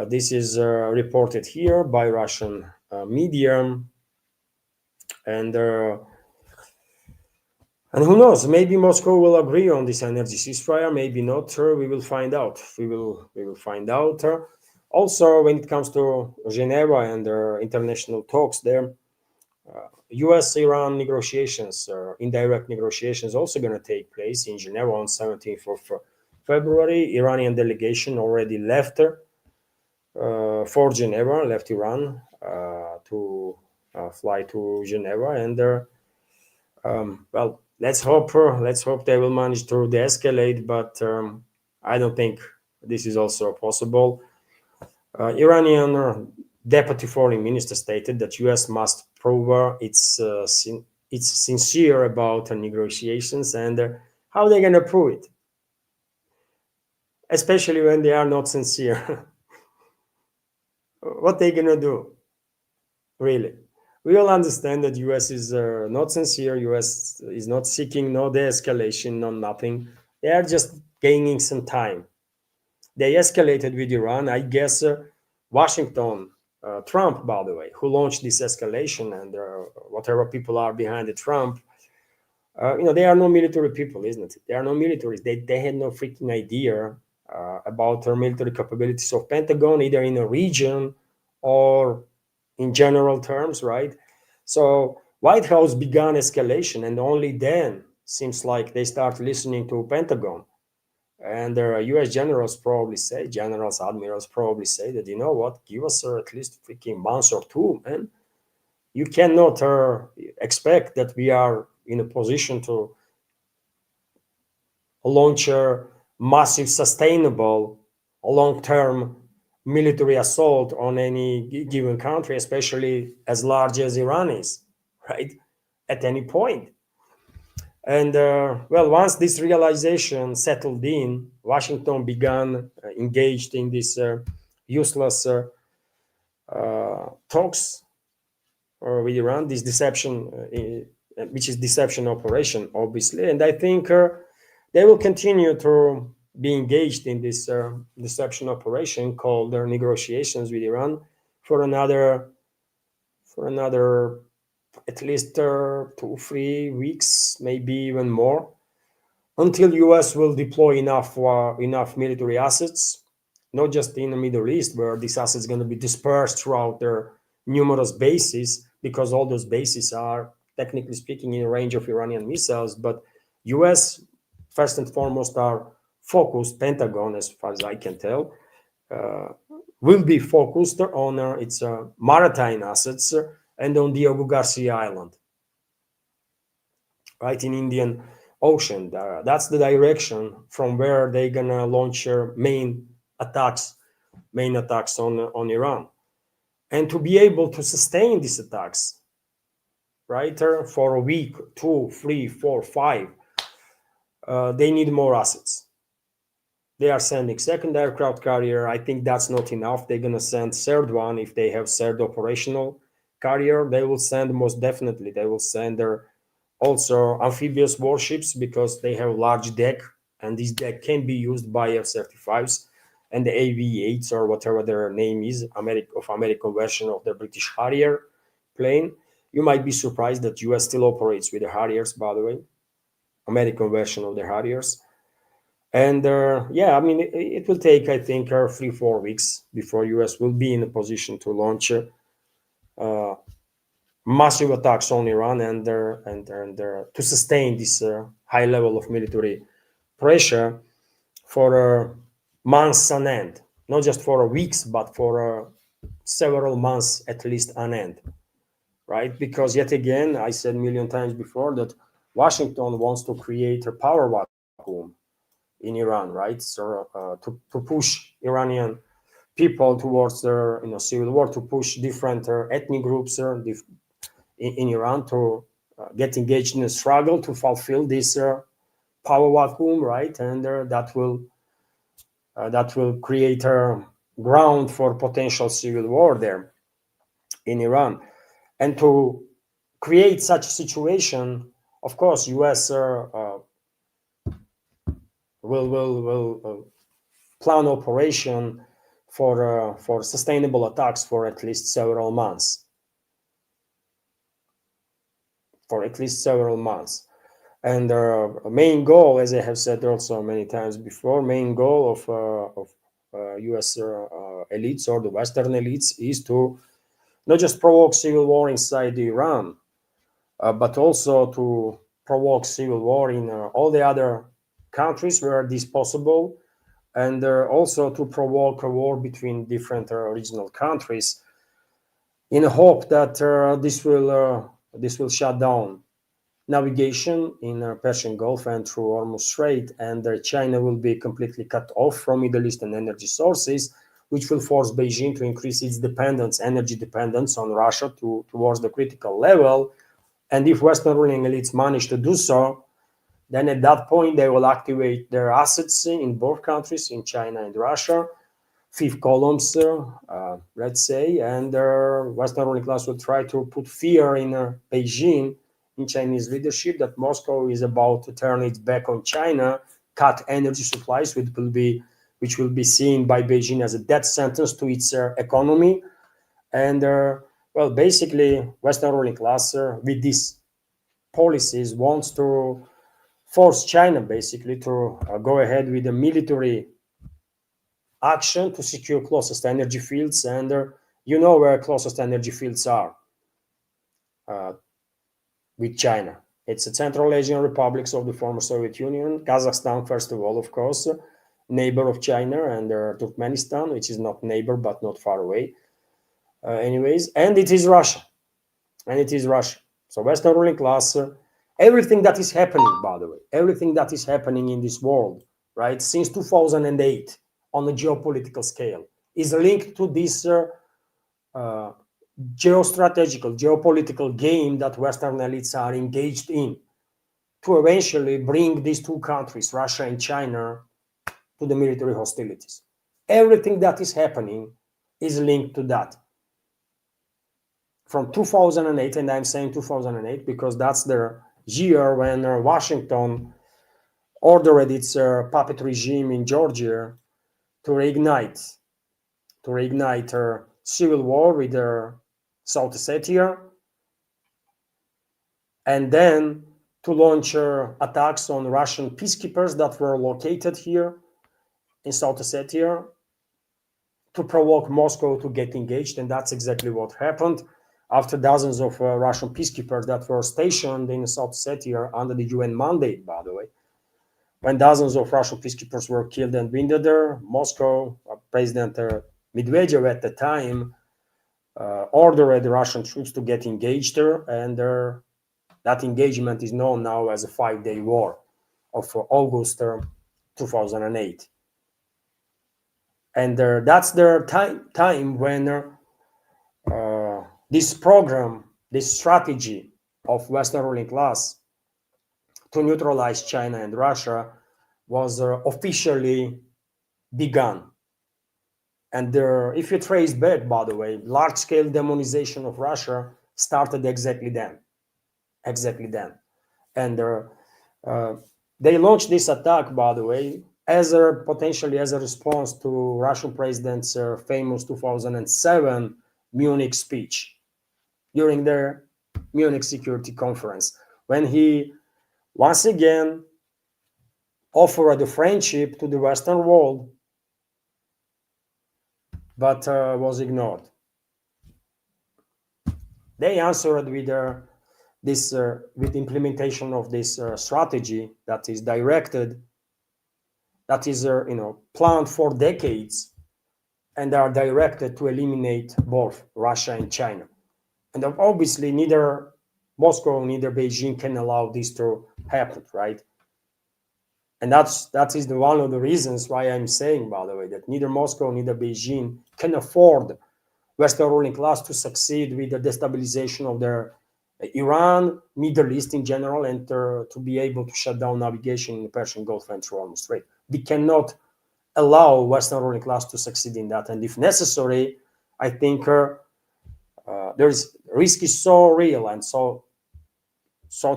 This is reported here by Russian media, and And who knows? Maybe Moscow will agree on this energy ceasefire. Maybe not. We will find out. We will find out. Also, when it comes to Geneva and international talks, there, U.S.-Iran negotiations, indirect negotiations, also going to take place in Geneva on 17th of February. Iranian delegation already left for Geneva, left Iran to fly to Geneva, and well, let's hope they will manage to de-escalate, but I don't think this is also possible. Iranian deputy foreign minister stated that U.S. must prove it's sincere about negotiations, and how they're going to prove it, especially when they are not sincere. What they going to do, really? We all understand that U.S. is not sincere. U.S. is not seeking no de-escalation, no nothing. They are just gaining some time. They escalated with Iran. I guess Washington, Trump, by the way, who launched this escalation, and whatever people are behind the Trump, they are no military people, isn't it? They are no militaries. They had no freaking idea about their military capabilities of Pentagon, either in a region or in general terms, right? So White House began escalation, and only then seems like they start listening to Pentagon. And U.S. generals, admirals probably say that, you know what, give us at least freaking months or two, man. You cannot expect that we are in a position to launch a massive, sustainable, long-term military assault on any given country, especially as large as Iran is, right? At any point. And well, once this realization settled in, Washington began engaged in this useless talks with Iran, this deception, which is deception operation, obviously. And I think they will continue to be engaged in this deception operation called negotiations with Iran for another at least 2 3 weeks, maybe even more, until US will deploy enough military assets, not just in the Middle East, where these assets are going to be dispersed throughout their numerous bases, because all those bases are, technically speaking, in range of Iranian missiles. But US, first and foremost, are focused, Pentagon, as far as I can tell, will be focused on its maritime assets and on Diego Garcia Island, right, in Indian Ocean. That's the direction from where they're gonna launch their main attacks on Iran. And to be able to sustain these attacks, right, for a week, 2, 3, 4, 5, they need more assets. They are sending second aircraft carrier. I think that's not enough. They're gonna send third one if they have third operational carrier. They will send, most definitely. They will send their also amphibious warships, because they have large deck, and this deck can be used by F-35s and the AV-8s, or whatever their name is, American version of the British Harrier plane. You might be surprised that US still operates with the Harriers, by the way, American version of the Harriers. And yeah, I mean, it will take, I think, 3 4 weeks before US will be in a position to launch massive attacks on Iran, and to sustain this high level of military pressure for months on end, not just for weeks, but for several months at least on end, right? Because yet again, I said a million times before that Washington wants to create a power vacuum in Iran, right? So to push Iranian people towards their civil war, to push different ethnic groups in Iran to get engaged in a struggle to fulfill this power vacuum, right? And that will create a ground for potential civil war there in Iran. And to create such a situation, of course, U.S. Will plan operation for sustainable attacks for at least several months. And main goal, as I have said also many times before, main goal of U.S. Elites or the Western elites is to not just provoke civil war inside Iran, but also to provoke civil war in all the other countries where this is possible, and also to provoke a war between different regional countries in a hope that this will shut down navigation in Persian Gulf and through Hormuz Strait, and China will be completely cut off from Middle Eastern energy sources, which will force Beijing to increase its dependence, energy dependence on Russia towards the critical level. And if Western ruling elites manage to do so, then at that point they will activate their assets in both countries, in China and Russia, fifth columns, let's say, and Western ruling class will try to put fear in Beijing, in Chinese leadership, that Moscow is about to turn its back on China, cut energy supplies, which will be seen by Beijing as a death sentence to its economy. And well, basically, Western ruling class with these policies wants to force China basically to go ahead with a military action to secure closest energy fields. And you know where closest energy fields are uh, with China. It's the Central Asian republics of the former Soviet Union, Kazakhstan, first of all, of course, neighbor of China, and Turkmenistan, which is not neighbor but not far away. Anyways, and it is Russia. And it is Russia. So Western ruling class, everything that is happening, by the way, everything that is happening in this world, right, since 2008 on a geopolitical scale is linked to this uh, geostrategical, geopolitical game that Western elites are engaged in to eventually bring these two countries, Russia and China, to the military hostilities. Everything that is happening is linked to that. From 2008, and I'm saying 2008 because that's the year when Washington ordered its puppet regime in Georgia to reignite civil war with South Ossetia, and then to launch attacks on Russian peacekeepers that were located here in South Ossetia to provoke Moscow to get engaged. And that's exactly what happened. After dozens of Russian peacekeepers that were stationed in South Ossetia under the UN mandate, by the way, when dozens of Russian peacekeepers were killed and wounded there, Moscow, President Medvedev at the time, ordered the Russian troops to get engaged there, and that engagement is known now as a 5-day war of August 2008. And that's the time when this program, this strategy of Western ruling class to neutralize China and Russia was officially begun. And if you trace back, by the way, large-scale demonization of Russia started exactly then. And they launched this attack, by the way, potentially as a response to Russian president's famous 2007 Munich speech during their Munich Security Conference, when he once again offered a friendship to the Western world, but was ignored. They answered with with implementation of this strategy that is directed, that is planned for decades, and are directed to eliminate both Russia and China. And obviously, neither Moscow, neither Beijing can allow this to happen, right? And that is one of the reasons why I'm saying, by the way, that neither Moscow, neither Beijing can afford Western ruling class to succeed with the destabilization of their Iran, Middle East in general, and to be able to shut down navigation in the Persian Gulf and through Hormuz Strait. We cannot allow Western ruling class to succeed in that. And if necessary, I think there's risk is so real and so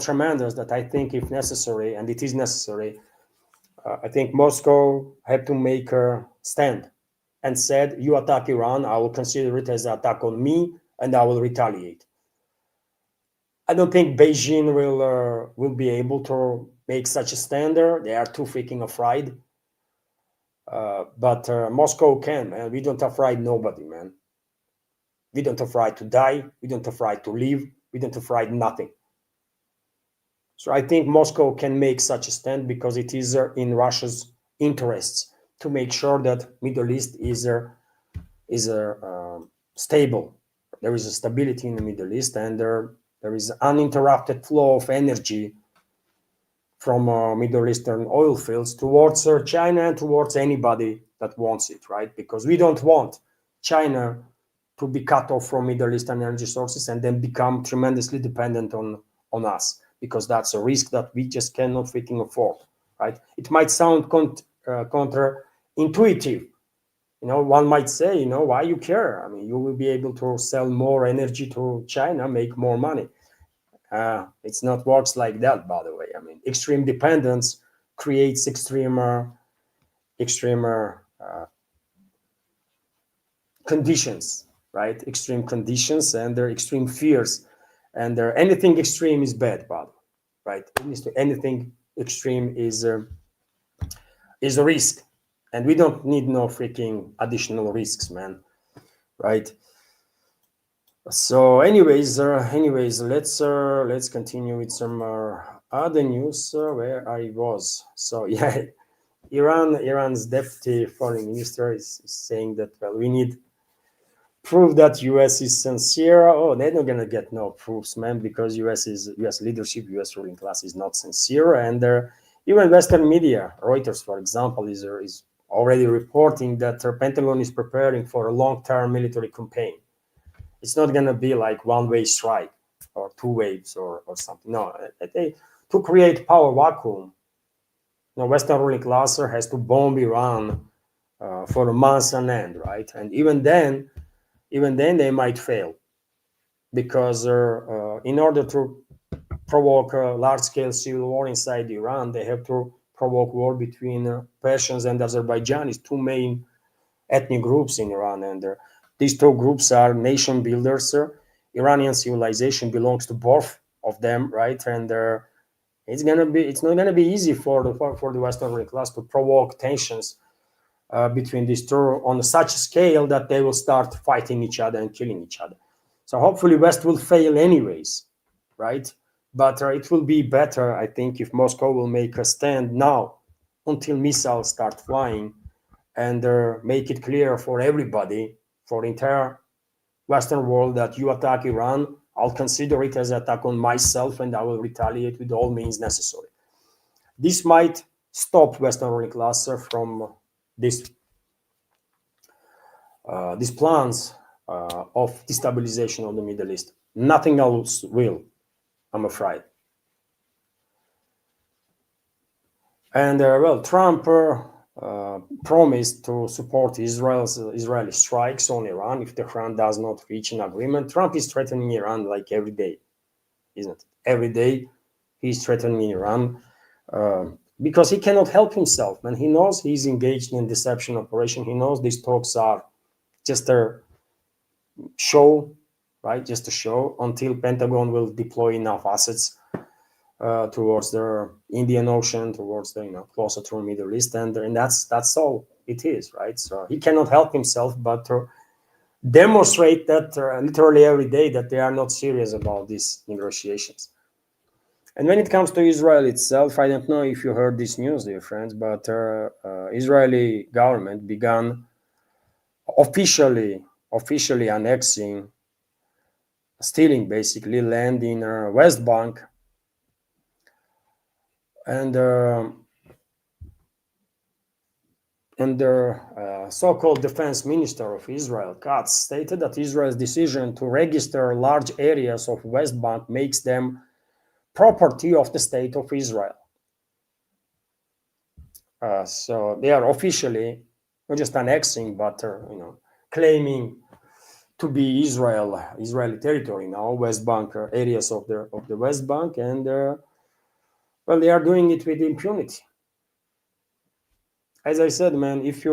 tremendous that I think if necessary, and it is necessary, I think Moscow had to make a stand and said, you attack Iran, I will consider it as an attack on me and I will retaliate. I don't think Beijing will be able to make such a standard. They are too freaking afraid. But Moscow can, man. We don't afraid nobody, man. We don't afraid to die. We don't afraid to live. We don't afraid nothing. So I think Moscow can make such a stand because it is in Russia's interests to make sure that Middle East is stable. There is a stability in the Middle East, and there is uninterrupted flow of energy from Middle Eastern oil fields towards China and towards anybody that wants it, right? Because we don't want China to be cut off from Middle Eastern energy sources and then become tremendously dependent on us, because that's a risk that we just cannot freaking afford, right? It might sound counterintuitive. One might say, why you care? I mean, you will be able to sell more energy to China, make more money. It's not works like that, by the way. I mean, extreme dependence creates extreme conditions, right? Extreme conditions, and their extreme fears, and anything extreme is bad, by the way, right? Anything extreme is a risk, and we don't need no freaking additional risks, man, right? So, anyways, let's continue with some other news where I was. So, yeah, Iran's deputy foreign minister is saying that, well, we need proof that U.S. is sincere. Oh, they're not gonna get no proofs, man, because U.S. leadership, U.S. ruling class is not sincere, and even Western media, Reuters, for example, is already reporting that the Pentagon is preparing for a long-term military campaign. It's not going to be like one-way strike or two waves or something. No, to create power vacuum, Western ruling class has to bomb Iran for a month on end, right? And even then they might fail, because in order to provoke a large-scale civil war inside Iran, they have to provoke war between Persians and Azerbaijanis, two main ethnic groups in Iran, and these two groups are nation builders. Iranian civilization belongs to both of them, right? And it's not gonna be easy for the Western ruling class to provoke tensions between these two on such a scale that they will start fighting each other and killing each other. So hopefully West will fail anyways, right? But it will be better, I think, if Moscow will make a stand now until missiles start flying, and make it clear for everybody, for the entire Western world, that you attack Iran, I'll consider it as an attack on myself, and I will retaliate with all means necessary. This might stop Western ruling class from these plans of destabilization of the Middle East. Nothing else will, I'm afraid. And well, Trump promised to support Israeli strikes on Iran if Tehran does not reach an agreement. Trump is threatening Iran like every day, isn't it? Every day he's threatening Iran because he cannot help himself, man. He knows he's engaged in deception operation. He knows these talks are just a show, right? Just a show until Pentagon will deploy enough assets towards the Indian Ocean, towards the closer to the Middle East, and that's all it is, right? So he cannot help himself but demonstrate that literally every day that they are not serious about these negotiations. And when it comes to Israel itself, I don't know if you heard this news, dear friends, but Israeli government began officially annexing, stealing basically land in West Bank, and the so-called defense minister of Israel, Katz, stated that Israel's decision to register large areas of West Bank makes them property of the state of Israel. So they are officially not just annexing, but claiming to be Israeli territory now, West Bank areas of the West Bank, and well, they are doing it with impunity. As I said, man, if in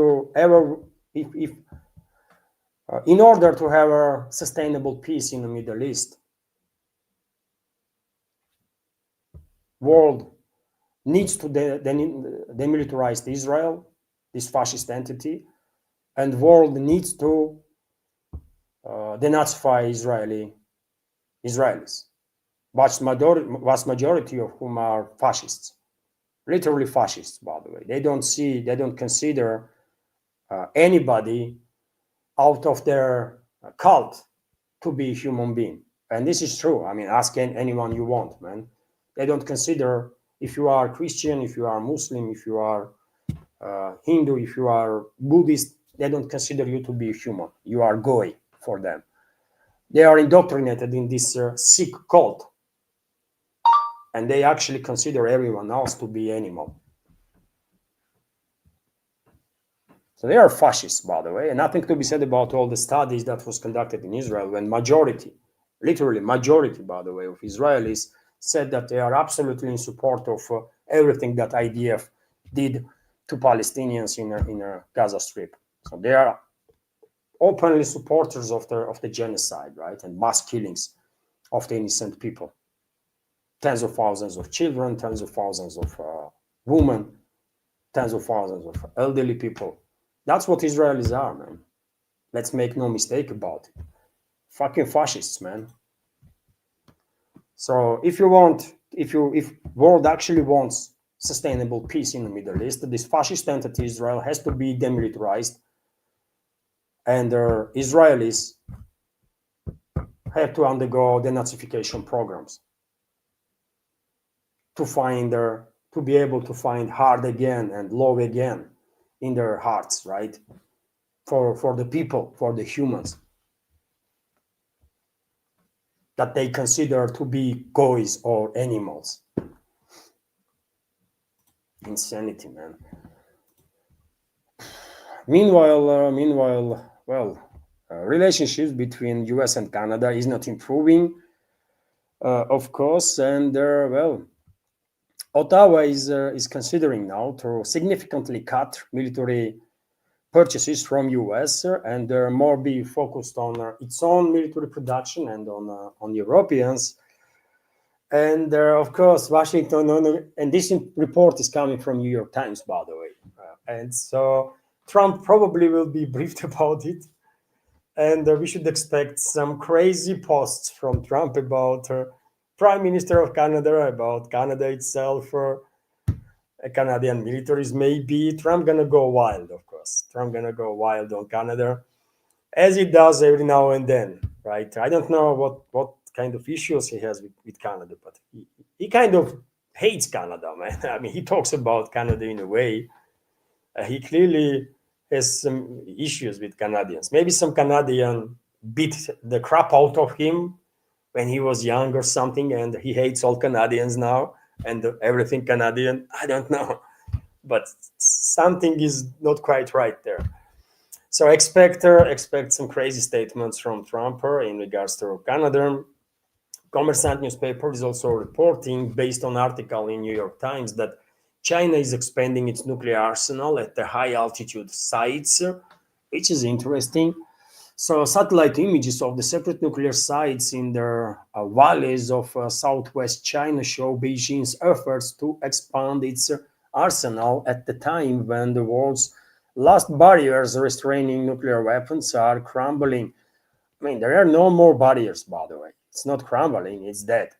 order to have a sustainable peace in the Middle East, world needs to demilitarize Israel, this fascist entity, and world needs to denazify Israelis. Vast majority of whom are fascists, literally fascists, by the way. They don't consider anybody out of their cult to be a human being. And this is true. I mean, ask anyone you want, man. They don't consider if you are Christian, if you are Muslim, if you are Hindu, if you are Buddhist, they don't consider you to be human. You are goy for them. They are indoctrinated in this sick cult, and they actually consider everyone else to be animal. So they are fascists, by the way, and nothing to be said about all the studies that was conducted in Israel when majority, literally majority, by the way, of Israelis said that they are absolutely in support of everything that IDF did to Palestinians in a Gaza Strip. So they are openly supporters of the genocide, right, and mass killings of the innocent people. Tens of thousands of children, tens of thousands of women, tens of thousands of elderly people. That's what Israelis are, man. Let's make no mistake about it. Fucking fascists, man. So if world actually wants sustainable peace in the Middle East, this fascist entity Israel has to be demilitarized, and Israelis have to undergo denazification programs to be able to find hard again and love again in their hearts, right? For the people, for the humans that they consider to be goys or animals. Insanity, man. Meanwhile, well, relationships between US and Canada is not improving, of course, and well, Ottawa is considering now to significantly cut military purchases from US and more be focused on its own military production and on Europeans. And of course, Washington, and this report is coming from New York Times, by the way. And so Trump probably will be briefed about it. And we should expect some crazy posts from Trump about Prime Minister of Canada, about Canada itself, Canadian militaries. Maybe Trump gonna go wild, of course. Trump gonna go wild on Canada, as he does every now and then, right? I don't know what kind of issues he has with Canada, but he kind of hates Canada, man. I mean, he talks about Canada in a way. He clearly has some issues with Canadians. Maybe some Canadian beat the crap out of him when he was young or something, and he hates all Canadians now and everything Canadian. I don't know, but something is not quite right there. So expect some crazy statements from Trump in regards to Canada. Commerçant newspaper is also reporting, based on article in New York Times, that China is expanding its nuclear arsenal at the high altitude sites, which is interesting. So satellite images of the separate nuclear sites in the valleys of southwest China show Beijing's efforts to expand its arsenal at the time when the world's last barriers restraining nuclear weapons are crumbling. I mean, there are no more barriers, by the way. It's not crumbling, it's dead.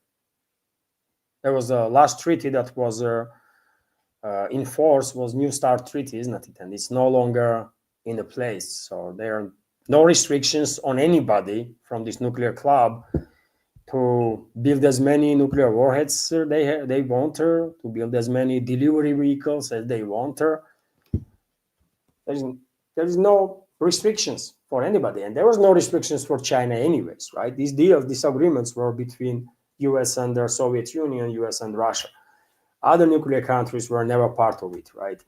There was a last treaty that was in force, was New START treaty, isn't it? And it's no longer in the place. So there are no restrictions on anybody from this nuclear club to build as many nuclear warheads they want, to build as many delivery vehicles as they want. There is no restrictions for anybody, and there was no restrictions for China anyways, right? These agreements were between US and the Soviet Union, US and Russia. Other nuclear countries were never part of it, right?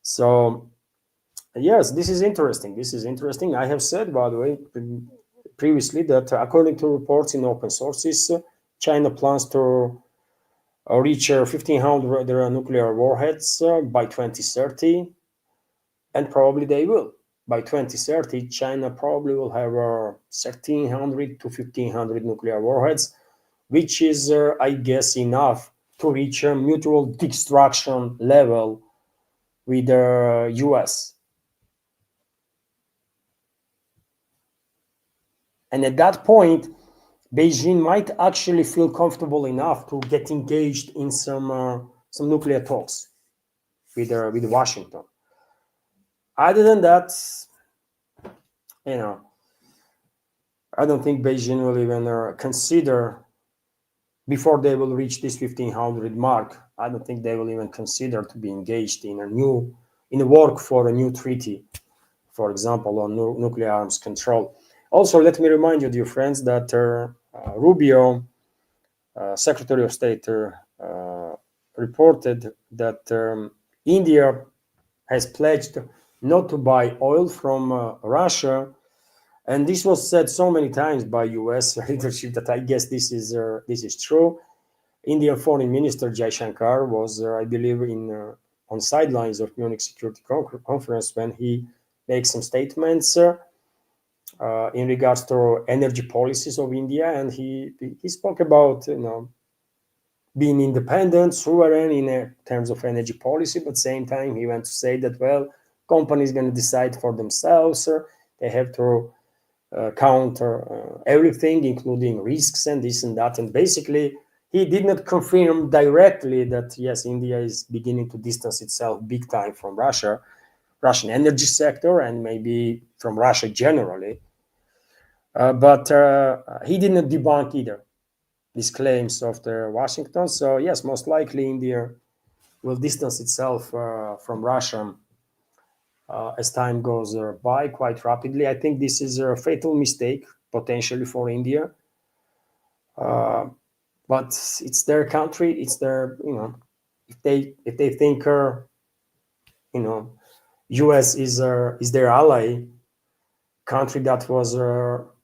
So yes, this is interesting. I have said, by the way, previously, that according to reports in open sources, China plans to reach 1,500 nuclear warheads by 2030, and probably they will. By 2030, China probably will have 1,300 to 1,500 nuclear warheads, which is, I guess, enough to reach a mutual destruction level with the US. And at that point, Beijing might actually feel comfortable enough to get engaged in some nuclear talks with Washington. Other than that, you know, I don't think Beijing will even consider, before they will reach this 1500 mark. I don't think they will even consider to be engaged in a work for a new treaty, for example, on nuclear arms control. Also, let me remind you, dear friends, that Rubio, Secretary of State, reported that India has pledged not to buy oil from Russia, and this was said so many times by U.S. leadership that I guess this is true. Indian Foreign Minister Jaishankar was, I believe, on sidelines of Munich Security Conference when he makes some statements in regards to energy policies of India, and he spoke about being independent, sovereign in terms of energy policy, but at the same time he went to say that, well, companies going to decide for themselves. They have to counter everything, including risks and this and that. And basically, he did not confirm directly that, yes, India is beginning to distance itself big time from Russian energy sector, and maybe from Russia generally. But he did not debunk either these claims of the Washington. So yes, most likely India will distance itself from Russia as time goes by quite rapidly. I think this is a fatal mistake potentially for India. But it's their country. It's their, if they think US is their ally, country that was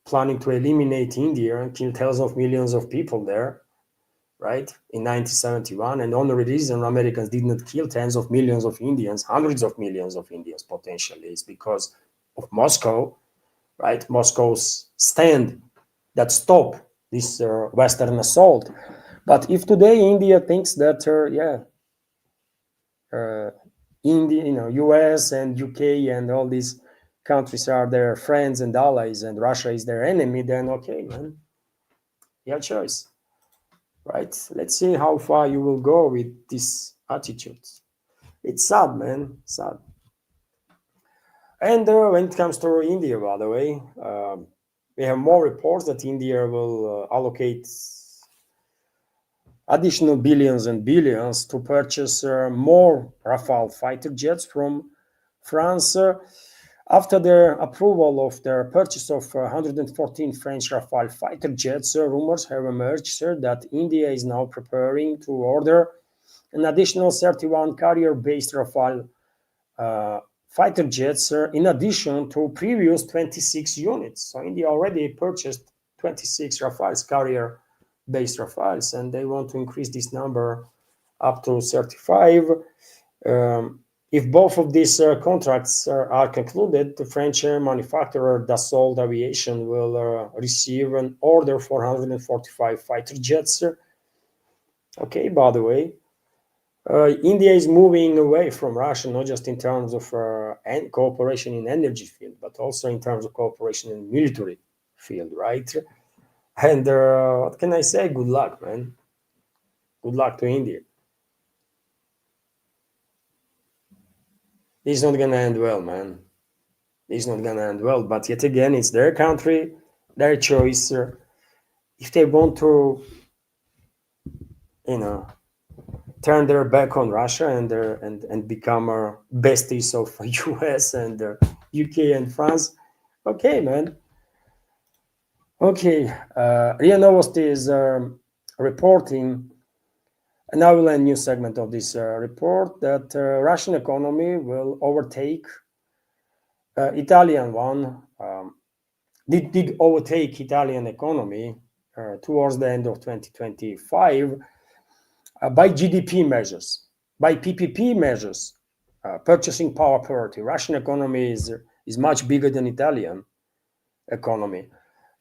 planning to eliminate India and kill tens of millions of people there, right, in 1971. And the only reason Americans did not kill tens of millions of Indians, hundreds of millions of Indians potentially, is because of Moscow, right? Moscow's stand that stopped this Western assault. But if today India thinks that, India, US and UK and all these countries are their friends and allies, and Russia is their enemy, then okay, man, you have a choice, right? Let's see how far you will go with this attitude. It's sad, man, sad. And when it comes to India, by the way, we have more reports that India will allocate additional billions and billions to purchase more Rafale fighter jets from France. After the approval of their purchase of 114 French Rafale fighter jets, rumors have emerged that India is now preparing to order an additional 31 carrier-based Rafale fighter jets in addition to previous 26 units. So India already purchased 26 Rafales, carrier-based Rafales, and they want to increase this number up to 35. If both of these contracts are concluded, the French manufacturer Dassault Aviation will receive an order for 145 fighter jets. Okay, by the way, India is moving away from Russia, not just in terms of cooperation in energy field, but also in terms of cooperation in military field, right? And what can I say? Good luck, man. Good luck to India. It's not gonna end well, man. It's not gonna end well. But yet again, it's their country, their choice. If they want to, turn their back on Russia and become besties of US and UK and France, okay, man. Okay, RIA Novosti is reporting, and I will end new segment of this report, that Russian economy will overtake Italian one. Did overtake Italian economy towards the end of 2025 by GDP measures, by PPP measures, purchasing power parity. Russian economy is much bigger than Italian economy.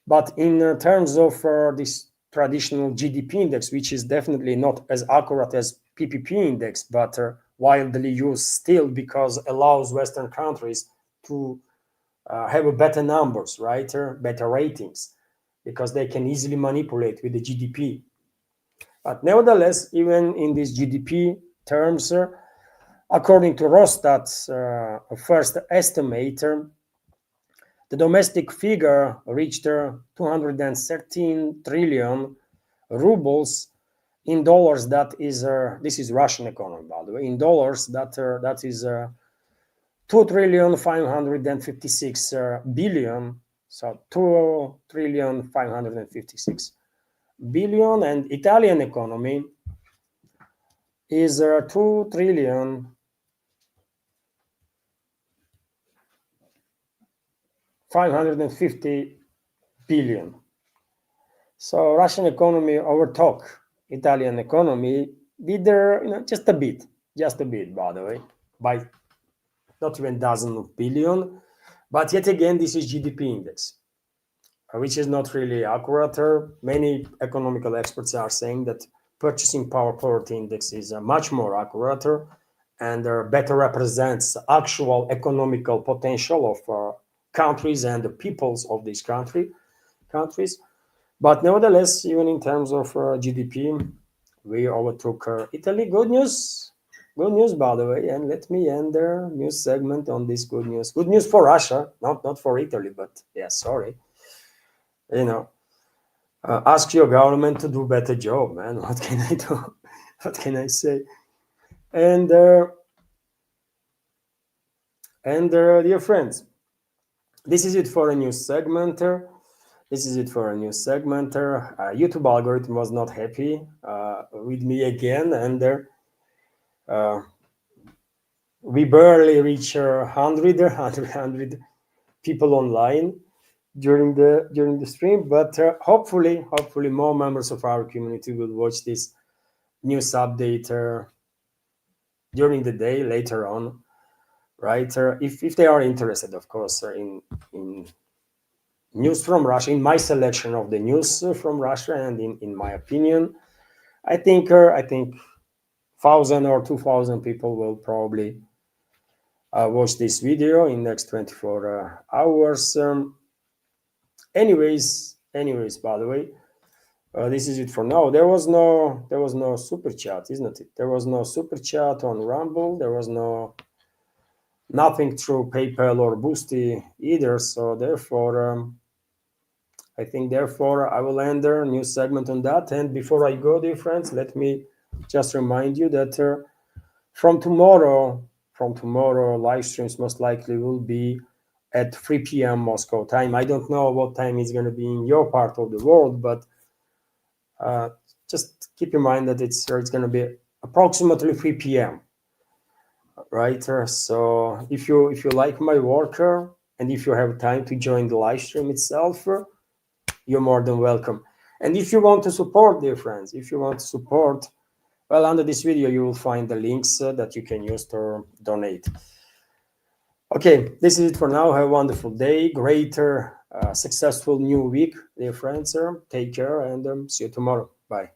But in terms of this traditional GDP index, which is definitely not as accurate as PPP index, but widely used still because allows Western countries to have a better numbers, right? Better ratings, because they can easily manipulate with the GDP. But nevertheless, even in these GDP terms, according to Rostat's first estimate, the domestic figure reached 213 trillion rubles in dollars. That is, this is Russian economy, by the way. In dollars, that is 2,556 billion. So 2,556 billion, and Italian economy is 2 trillion 550 billion. So Russian economy overtook Italian economy, did just a bit, by the way, by not even dozen of billion. But yet again, this is GDP index, which is not really accurate. Many economical experts are saying that purchasing power poverty index is much more accurate and better represents actual economical potential of countries and the peoples of these countries. But nevertheless, even in terms of GDP, we overtook Italy. Good news, by the way. And let me end the news segment on this good news. Good news for Russia, not for Italy, but yeah, sorry. Ask your government to do a better job, man. What can I do? What can I say? And dear friends, this is it for a news segment. YouTube algorithm was not happy with me again, and we barely reach 100 people online during the stream. But hopefully more members of our community will watch this news update during the day later on, right? If they are interested, of course, in news from Russia, in my selection of the news from Russia, and in my opinion, I think 1,000 or 2,000 people will probably watch this video in next 24 hours. Anyways, by the way, this is it for now. There was no super chat, isn't it? There was no super chat on Rumble. There was nothing through PayPal or Boosty either. So therefore, I think I will end the news segment on that. And before I go, dear friends, let me just remind you that from tomorrow, live streams most likely will be at 3 p.m. Moscow time. I don't know what time it's going to be in your part of the world, but just keep in mind that it's going to be approximately 3 p.m. right? So if you like my work and if you have time to join the live stream itself, you're more than welcome. And if you want to support, dear friends, well, under this video you will find the links that you can use to donate. Okay, this is it for now. Have a wonderful day, greater successful new week, dear friends. Take care, and see you tomorrow. Bye.